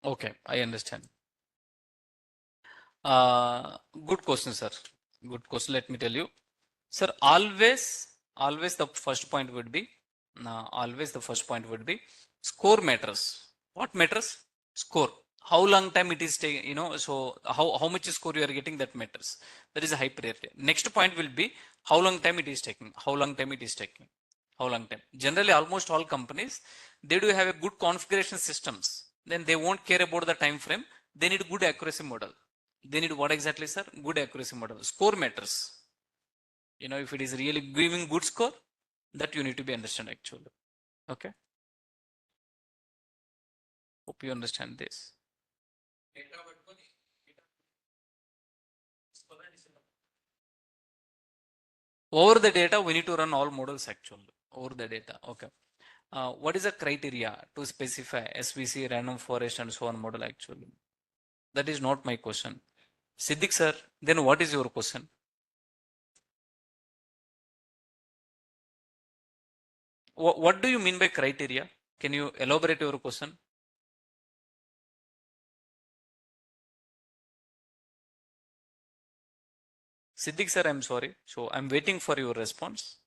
Okay, I understand. Good question, sir. Good question. Let me tell you, sir. Always the first point would be, score matters. What matters? Score. How long time it is taking, so how much score you are getting, that matters. That is a high priority. Next point will be how long time it is taking. How long time it is taking. How long time. Generally, almost all companies, they do have a good configuration systems. Then they won't care about the time frame. They need good accuracy model. They need what exactly, sir? Good accuracy model. Score matters. If it is really giving good score, that you need to be understand actually. Okay. Hope you understand this. Over the data, we need to run all models actually. Over the data. Okay. What is the criteria to specify SVC, random forest, and so on model actually? That is not my question. Siddiq sir, then what is your question? What do you mean by criteria? Can you elaborate your question? Siddiq sir, I'm sorry. So I'm waiting for your response.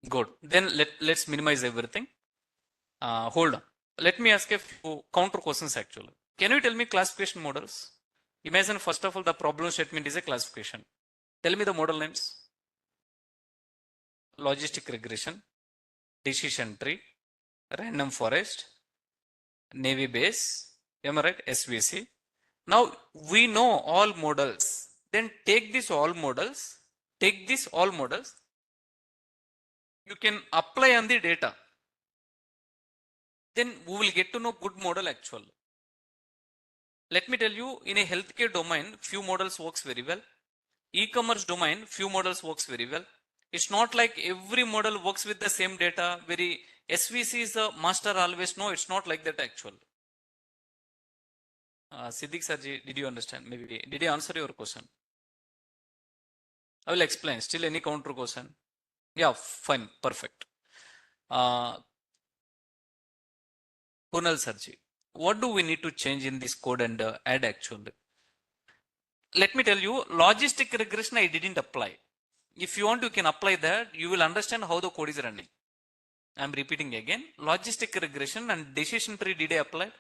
Good. Then let's minimize everything. Hold on. Let me ask a few counter questions actually. Can you tell me classification models? Imagine first of all the problem statement is a classification. Tell me the model names. Logistic regression, decision tree, random forest, navy base, am I right? SVC. Now we know all models. Then take these all models. You can apply on the data. Then we will get to know good model actually. Let me tell you, in a healthcare domain, few models works very well. E-commerce domain, few models works very well. It's not like every model works with the same data. SVC is the master always. No, it's not like that actually. Siddiq Sarji, did you understand? Maybe did I answer your question? I will explain. Still any counter question? Yeah, fine, perfect. Kunal Sarji, what do we need to change in this code and add actually? Let me tell you, logistic regression I didn't apply. If you want, you can apply that. You will understand how the code is running. I'm repeating again. Logistic regression and decision tree, did I apply?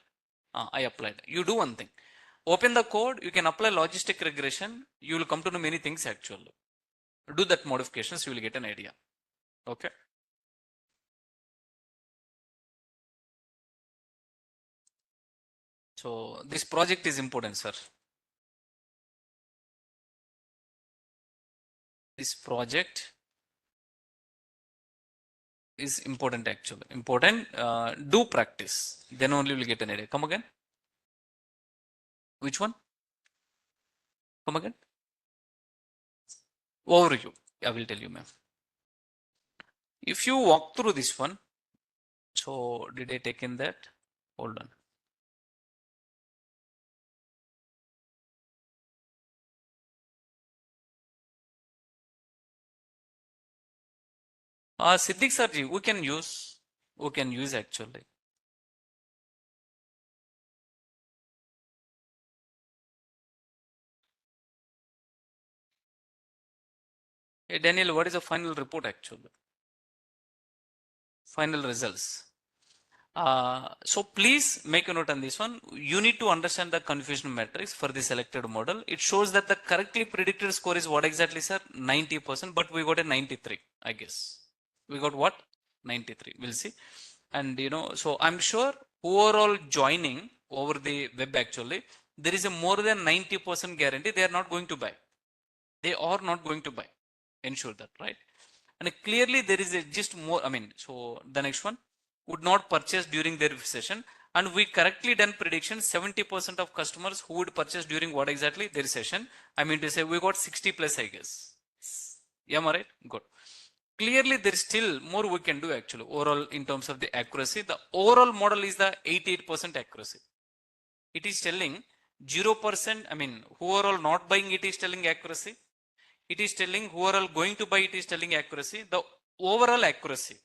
I applied. You do one thing. Open the code, you can apply logistic regression, you will come to know many things actually. Do that modifications, you will get an idea. Okay. So this project is important, sir. This project is important actually. Important. Do practice. Then only you will get an idea. Come again. Which one? Come again. Overview. I will tell you, ma'am. If you walk through this one, so did I take in that? Hold on. Siddiq Sarji, we can use actually. Hey, Daniel, what is the final report actually? Final results. So please make a note on this one. You need to understand the confusion matrix for the selected model. It shows that the correctly predicted score is what exactly, sir? 90%, but we got a 93, I guess. We got what? 93. We'll see. And so I'm sure overall joining over the web actually, there is a more than 90% guarantee they are not going to buy. They are not going to buy. Ensure that, right? And clearly there is a just more, so the next one would not purchase during their session. And we correctly done prediction 70% of customers who would purchase during what exactly their session. I mean to say we got 60 plus, I guess. Yeah, am I right? Good. Clearly there is still more we can do actually overall in terms of the accuracy. The overall model is the 88% accuracy. It is telling 0%, who are all not buying it is telling accuracy. It is telling who are all going to buy it is telling accuracy. The overall accuracy.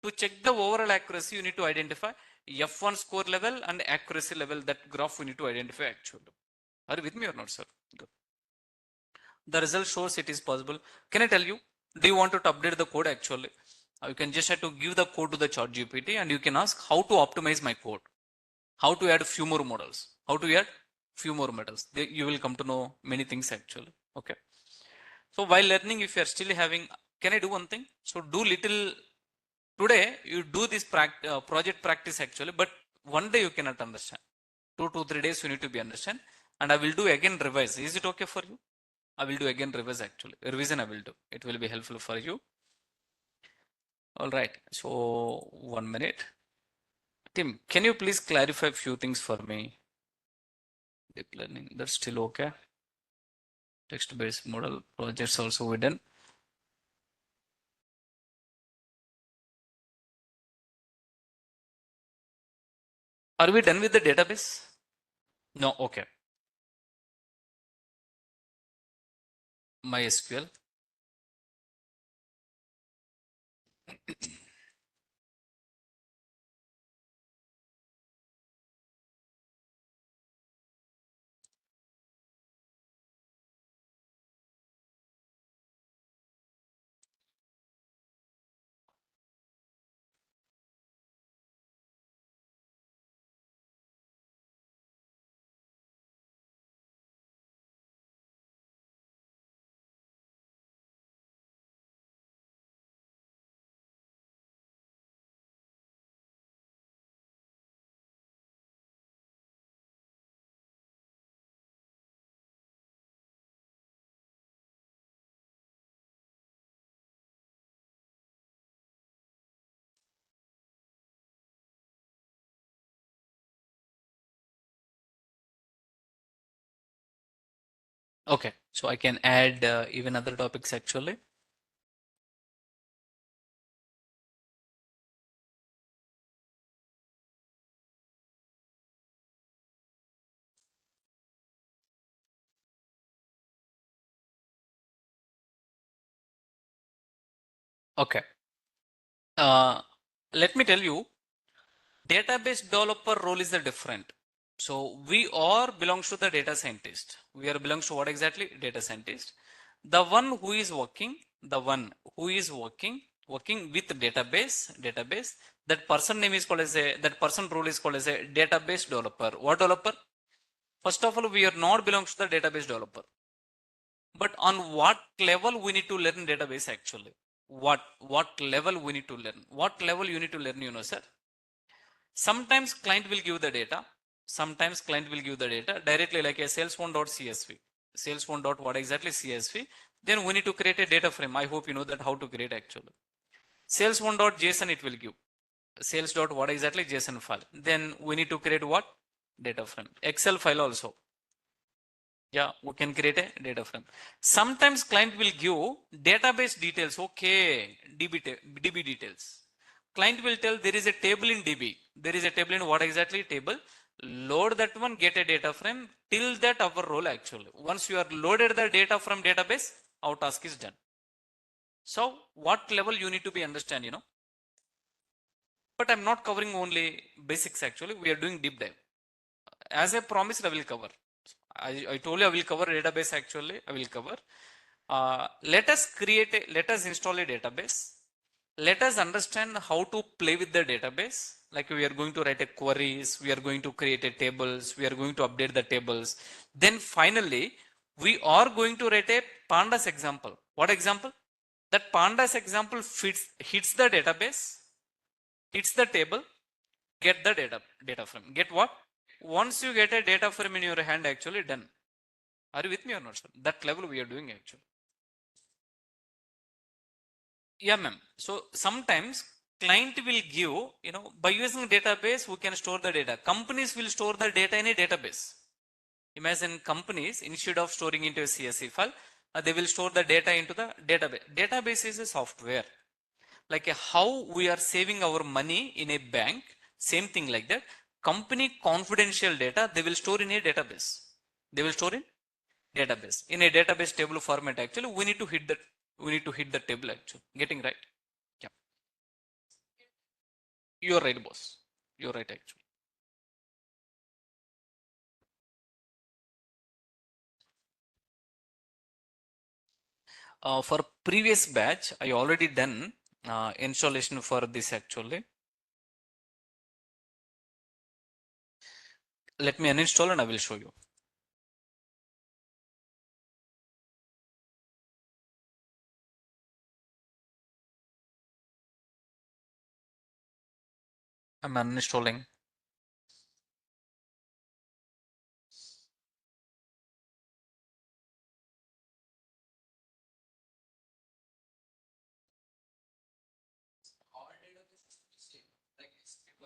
To check the overall accuracy, you need to identify F1 score level and accuracy level. That graph we need to identify actually. Are you with me or not, sir? Good. The result shows it is possible. Can I tell you? Do you want to update the code actually? You can just have to give the code to the chat GPT and you can ask how to optimize my code. How to add few more models. How to add few more models. You will come to know many things actually. Okay. So while learning, if you are still having, can I do one thing? So do little, today you do this project practice actually, but one day you cannot understand. 2 to 3 days you need to be understand. And I will do again revise. Is it okay for you? I will do again revise actually. Revision I will do. It will be helpful for you. All right. So 1 minute. Tim, can you please clarify a few things for me? Deep learning, that's still okay. Text-based model projects also we done. Are we done with the database? No, okay. MySQL. Okay, so I can add even other topics actually. Okay. Let me tell you, database developer role is a different. So we are belongs to the data scientist. We are belongs to what exactly? Data scientist. The one who is working with database, that person name is called as that person role is called as a database developer. What developer? First of all, we are not belongs to the database developer. But on what level we need to learn database actually? What level we need to learn? What level you need to learn, you know, sir? Sometimes client will give the data. Sometimes client will give the data directly like a sales1.csv. Sales1. What exactly CSV? Then we need to create a data frame. I hope you know that how to create actually. Sales1.json it will give. Sales. What exactly JSON file. Then we need to create what? Data frame. Excel file also. Yeah, we can create a data frame. Sometimes client will give database details. Okay, DB details. Client will tell there is a table in DB. There is a table in what exactly table? Load that one, get a data frame. Till that our role actually. Once you are loaded the data from database, our task is done. So what level you need to be understand, you know. But I'm not covering only basics actually. We are doing deep dive. As I promised, I will cover. I told you I will cover database actually. I will cover. Let us install a database. Let us understand how to play with the database. Like we are going to write a queries, we are going to create a tables, we are going to update the tables. Then finally, we are going to write a pandas example. What example? That pandas example hits the database, hits the table, get the data frame. Get what? Once you get a data frame in your hand, actually done. Are you with me or not, sir? That level we are doing actually. Yeah, ma'am. So sometimes client will give, you know, by using database, we can store the data. Companies will store the data in a database. Imagine companies, instead of storing into a CSV file, they will store the data into the database. Database is a software. Like how we are saving our money in a bank, same thing like that. Company confidential data, they will store in a database. They will store in database. In a database table format, actually, we need to hit the table actually. Getting right? Yeah. You're right, boss. You're right, actually. For previous batch, I already done installation for this actually. Let me uninstall and I will show you. I'm uninstalling.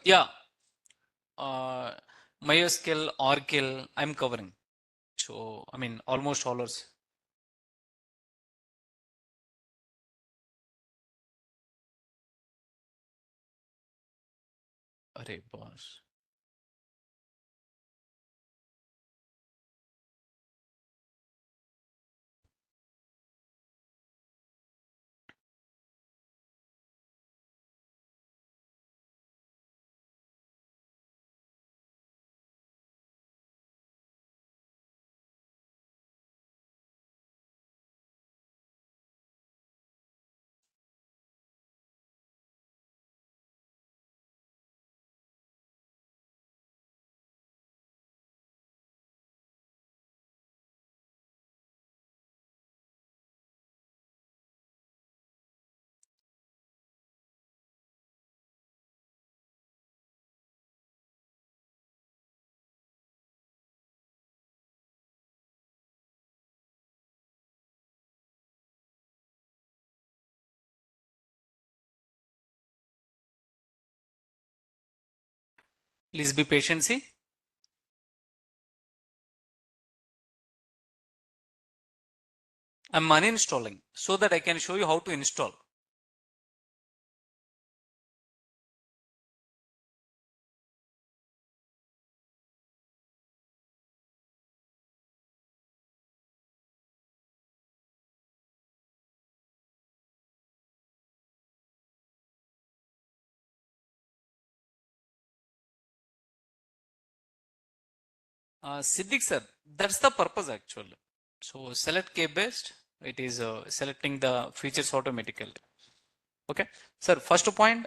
Yeah. Uh, MySQL, Oracle, I'm covering. So, I mean, almost all ours. Array boss. Please be patient, see. I'm uninstalling so that I can show you how to install. Siddiq sir, that's the purpose actually. So select k-based, it is selecting the features automatically. Okay, sir, first point,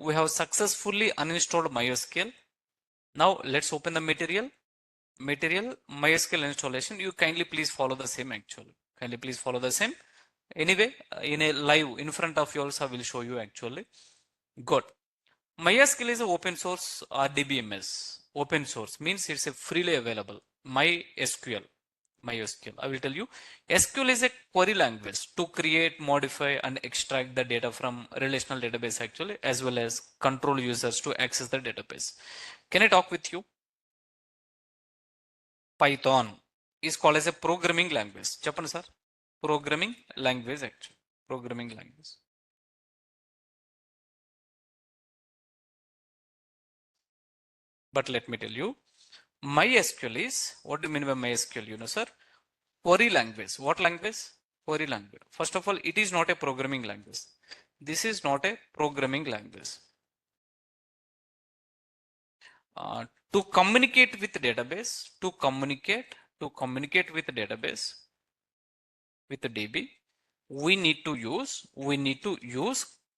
we have successfully uninstalled MySQL. Now let's open the material. material MySQL installation. You kindly please follow the same actually. Kindly please follow the same. Anyway, in a live in front of you also I will show you actually. Good. MySQL is a open source RDBMS. Open source means it's a freely available. MySQL. MySQL. I will tell you. SQL is a query language to create, modify, and extract the data from relational database actually, as well as control users to access the database. Can I talk with you? Python is called as a programming language. Chappan sir. Programming language actually. Programming language. But let me tell you, MySQL is, what do you mean by MySQL? You know, sir, query language. What language? Query language. First of all, it is not a programming language. This is not a programming language. To communicate with database, to communicate with database, with the DB, we need to use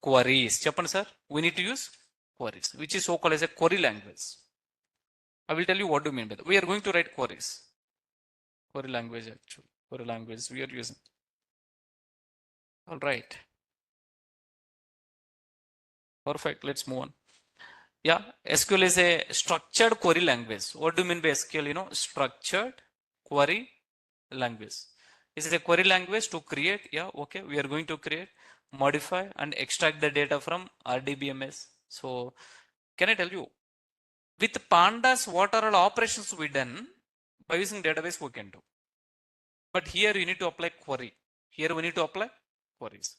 queries. Chappan sir, we need to use queries, which is so called as a query language. I will tell you what do you mean by that. We are going to write queries. Query language actually. Query language we are using. All right. Perfect. Let's move on. Yeah, SQL is a structured query language. What do you mean by SQL? You know, structured query language. Is it a query language to create? Yeah, okay. We are going to create, modify, and extract the data from RDBMS. So, can I tell you, with pandas, what are all operations we done by using database we can do? But here you need to apply query. Here we need to apply queries.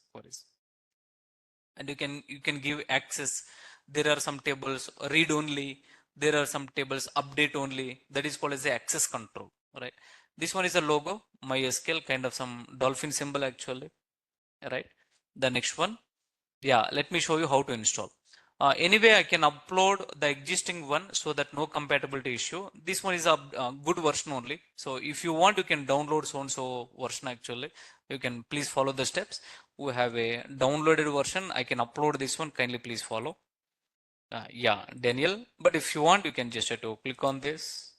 And you can give access. There are some tables read only, there are some tables update only, that is called as the access control, right? This one is a logo, MySQL, kind of some dolphin symbol actually, right? The next one, yeah, let me show you how to install. Anyway, I can upload the existing one so that no compatibility issue. This one is a good version only. So if you want, you can download so and so version actually. You can please follow the steps. We have a downloaded version. I can upload this one. Kindly please follow. Yeah, Daniel. But if you want, you can just have to click on this.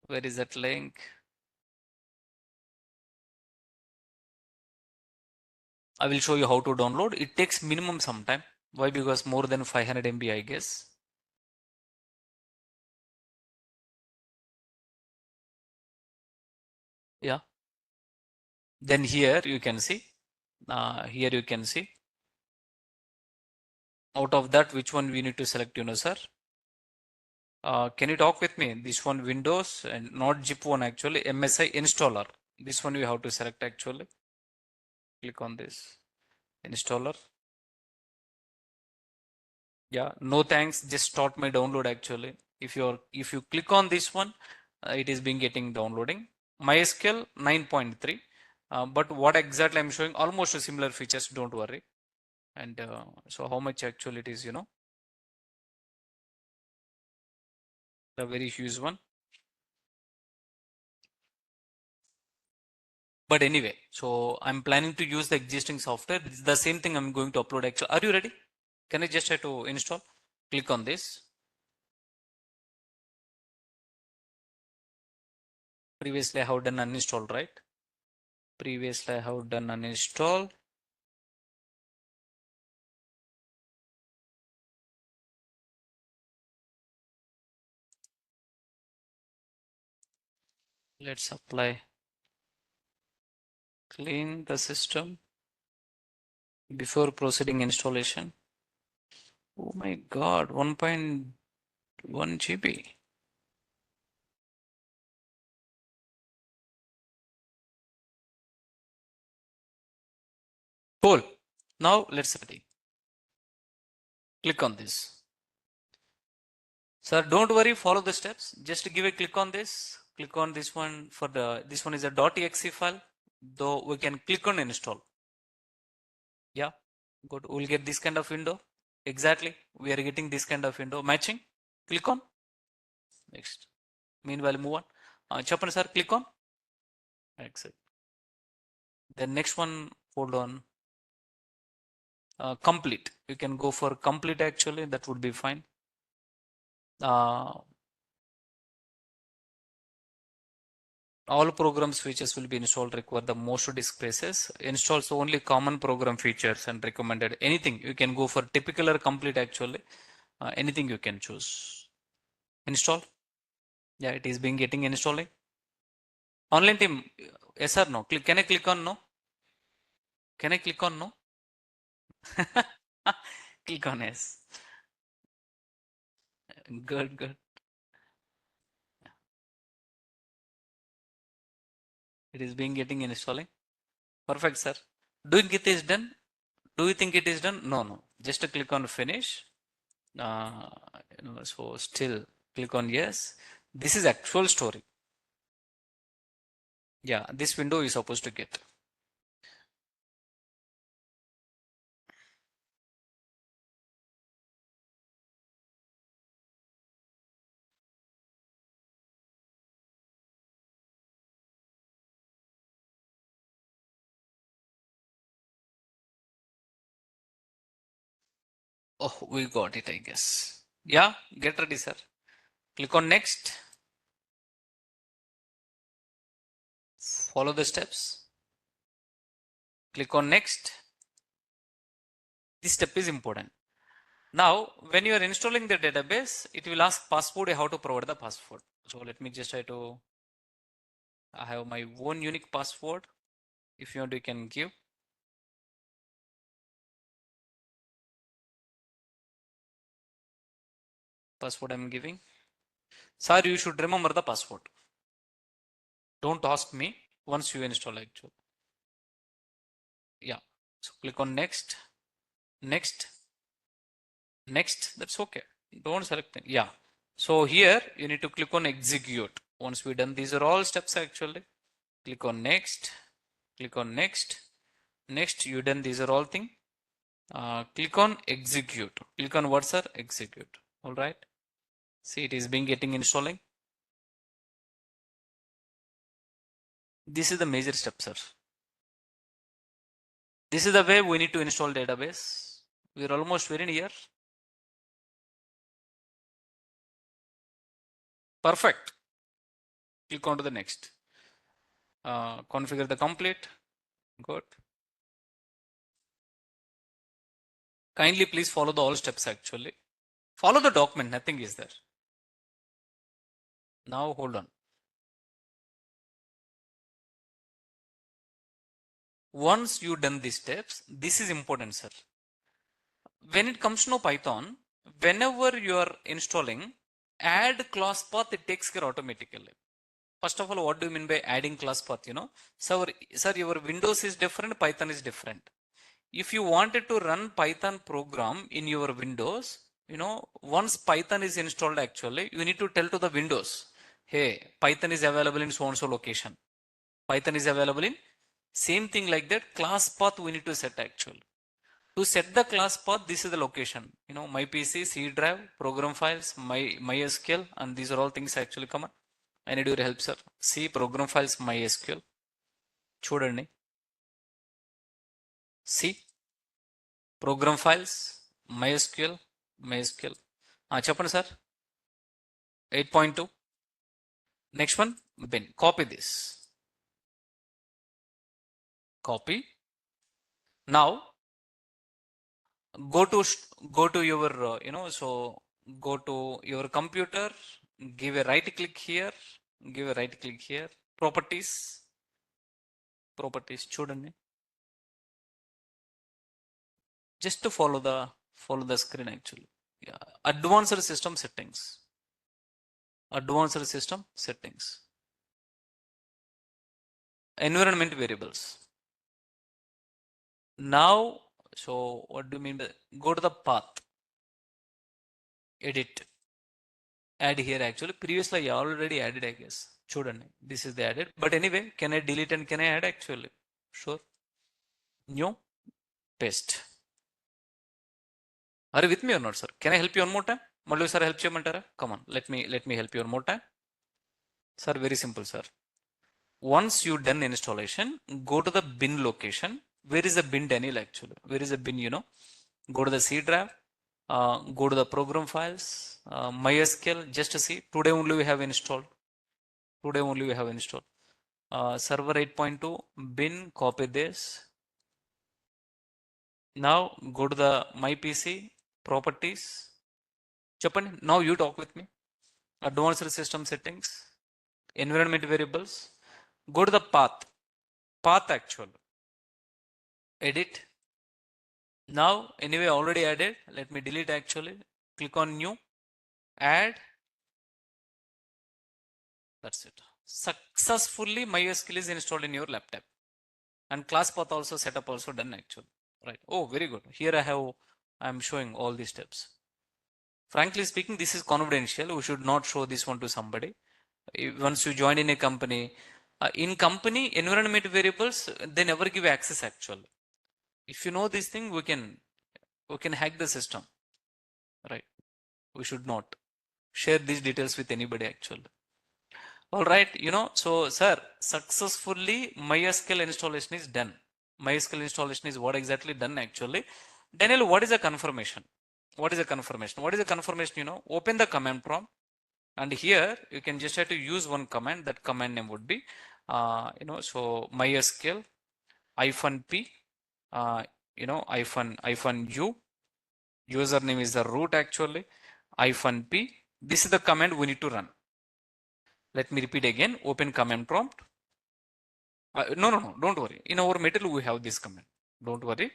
Where is that link? I will show you how to download. It takes minimum some time. Why? Because more than 500 MB, I guess. Yeah. Then here you can see. Here you can see. Out of that, which one we need to select, you know, sir? Can you talk with me? This one Windows and not zip one actually, MSI installer. This one we have to select actually. Click on this installer. Yeah, no thanks. Just start my download actually. If you click on this one, it is being getting downloading. MySQL 9.3. But what exactly I'm showing, almost similar features. Don't worry. And so how much actually it is, you know, the very huge one. But anyway, so I'm planning to use the existing software. It's the same thing I'm going to upload actually. Are you ready? Can I just try to install? Click on this. Previously I have done uninstall, right? Previously I have done uninstall. Let's apply. Clean the system before proceeding installation. Oh my God, 1.1 GB. Cool. Now let's ready. Click on this. Sir, don't worry, follow the steps. Just give a click on this. Click on this one for this one is a .exe file. Though we can click on install. Yeah, good. We'll get this kind of window. Exactly. We are getting this kind of window. Matching. Click on. Next. Meanwhile, move on. Chappan sir, click on. Exit. The next one, hold on. Complete. You can go for complete actually. That would be fine. All programs features will be installed require the most disk spaces. Installs only common program features and recommended. Anything you can go for typical or complete actually. Anything you can choose. Install. Yeah, it is being getting installing. Online team, yes or no? Can I click on no? Can I click on no? Click on yes. Good, good. It is being getting installing. Perfect, sir. Doing it is done. Do you think it is done? No, no. Just click on finish. Uh, so still click on yes. This is actual story. Yeah, this window is supposed to get. Oh, we got it, I guess. Yeah, get ready, sir. Click on next. Follow the steps. Click on next. This step is important. Now, when you are installing the database, it will ask password, how to provide the password. So let me just try to, I have my own unique password. If you want, you can give. Password I'm giving. Sir, you should remember the password. Don't ask me once you install actually. Yeah. So click on next, next, next. That's okay. Don't select it. Yeah. So here you need to click on execute. Once we done, these are all steps actually. Click on next, click on next, next. You done these are all thing. Click on execute. Click on what, sir? Execute. All right. See, it is being getting installing. This is the major step, sir. This is the way we need to install database. We are almost very near. Perfect. Click on to the next. Configure the complete. Good. Kindly please follow the all steps actually. Follow the document, nothing is there. Now hold on. Once you done these steps, this is important, sir. When it comes to Python, whenever you are installing, add class path, it takes care automatically. First of all, what do you mean by adding class path? So, sir, your Windows is different, Python is different. If you wanted to run Python program in your Windows, once Python is installed actually, you need to tell to the Windows, hey, Python is available in so and so location. Python is available in same thing like that. Class path we need to set actually. To set the class path, this is the location. My PC, C drive, program files, MySQL, and these are all things actually common. I need your help, sir. C program files, MySQL. చూడండి. C program files, MySQL. చెప్పండి sir. 8.2. Next one, bin. Copy this. Copy. Now go to your so go to your computer, give a right click here, properties చూడండి. Just to follow the screen actually. Yeah. Advanced system settings, environment variables. Now, so what do you mean by, go to the path, edit, add here actually. Previously I already added, I guess. చూడండి, this is the added, but anyway, can I delete and can I add actually? Sure. New, paste. Are you with me or not, sir? Can I help you one more time? మళ్ళీ sir help చేయమంటారా? Come on, let me help you one more time. Sir, very simple, sir. Once you done installation, go to the bin location. Where is the bin, Daniel, actually? Where is the bin, Go to the C drive, go to the program files, MySQL, just to see. Today only we have installed. server 8.2 bin, copy this. Now go to the my PC properties. Chapani, now you talk with me. Advanced system settings, environment variables. Go to the path actual. Edit. Now anyway already added. Let me delete actually. Click on new. Add. That's it. Successfully MySQL is installed in your laptop. And class path also setup also done actually. Right. Oh, very good. Here I'm showing all these steps. Frankly speaking, this is confidential. We should not show this one to somebody. Once you join in a company, in company environment variables, they never give access actually. If you know this thing, we can hack the system. Right. We should not share these details with anybody actually. All right, so sir, successfully MySQL installation is done. MySQL installation is what exactly done actually. Daniel, what is a confirmation? What is a confirmation? What is a confirmation? Open the command prompt, and here you can just have to use one command. That command name would be, so MySQL -p, -u. Username is the root actually. -p. This is the command we need to run. Let me repeat again. Open command prompt. No, don't worry. In our material, we have this command. Don't worry.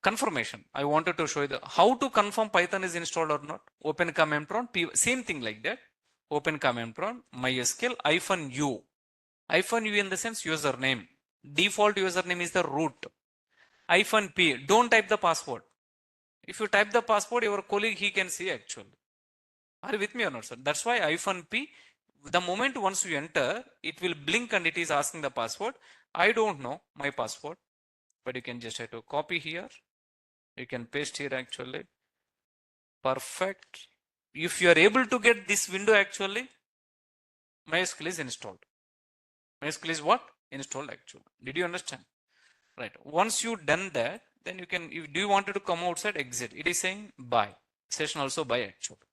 Confirmation. I wanted to show you how to confirm Python is installed or not. Open command prompt. Same thing like that. Open command prompt. MySQL -u. -u in the sense username. Default username is the root. -p. Don't type the password. If you type the password, your colleague he can see actually. Are you with me or not, sir? That's why -p. The moment once you enter, it will blink and it is asking the password. I don't know my password, but you can just have to copy here. You can paste here actually. Perfect. If you are able to get this window actually, MySQL is installed. MySQL is what? Installed actually. Did you understand? Right. Once you done that, then you can, if do you want to come outside, exit. It is saying buy. Session also buy actually.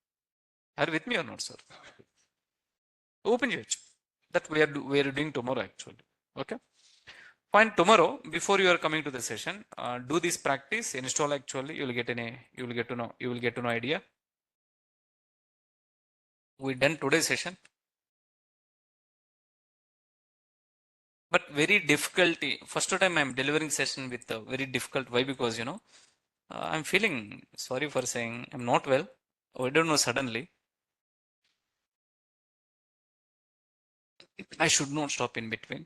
Are you with me or not, sir? Open it. That we are doing tomorrow actually. Okay. Fine. Tomorrow, before you are coming to the session, do this practice. Install actually. You will get to know idea. We done today's session, but very difficulty. First time I'm delivering session with very difficult. Why? Because I'm feeling sorry for saying I'm not well. I don't know suddenly. I should not stop in between.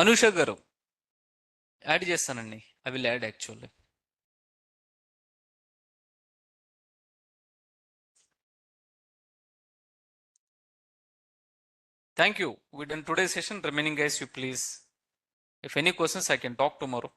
Anusha garu, add చేస్తానండి. I will add actually. Thank you. We done today's session. Remaining guys, you please. If any questions, I can talk tomorrow.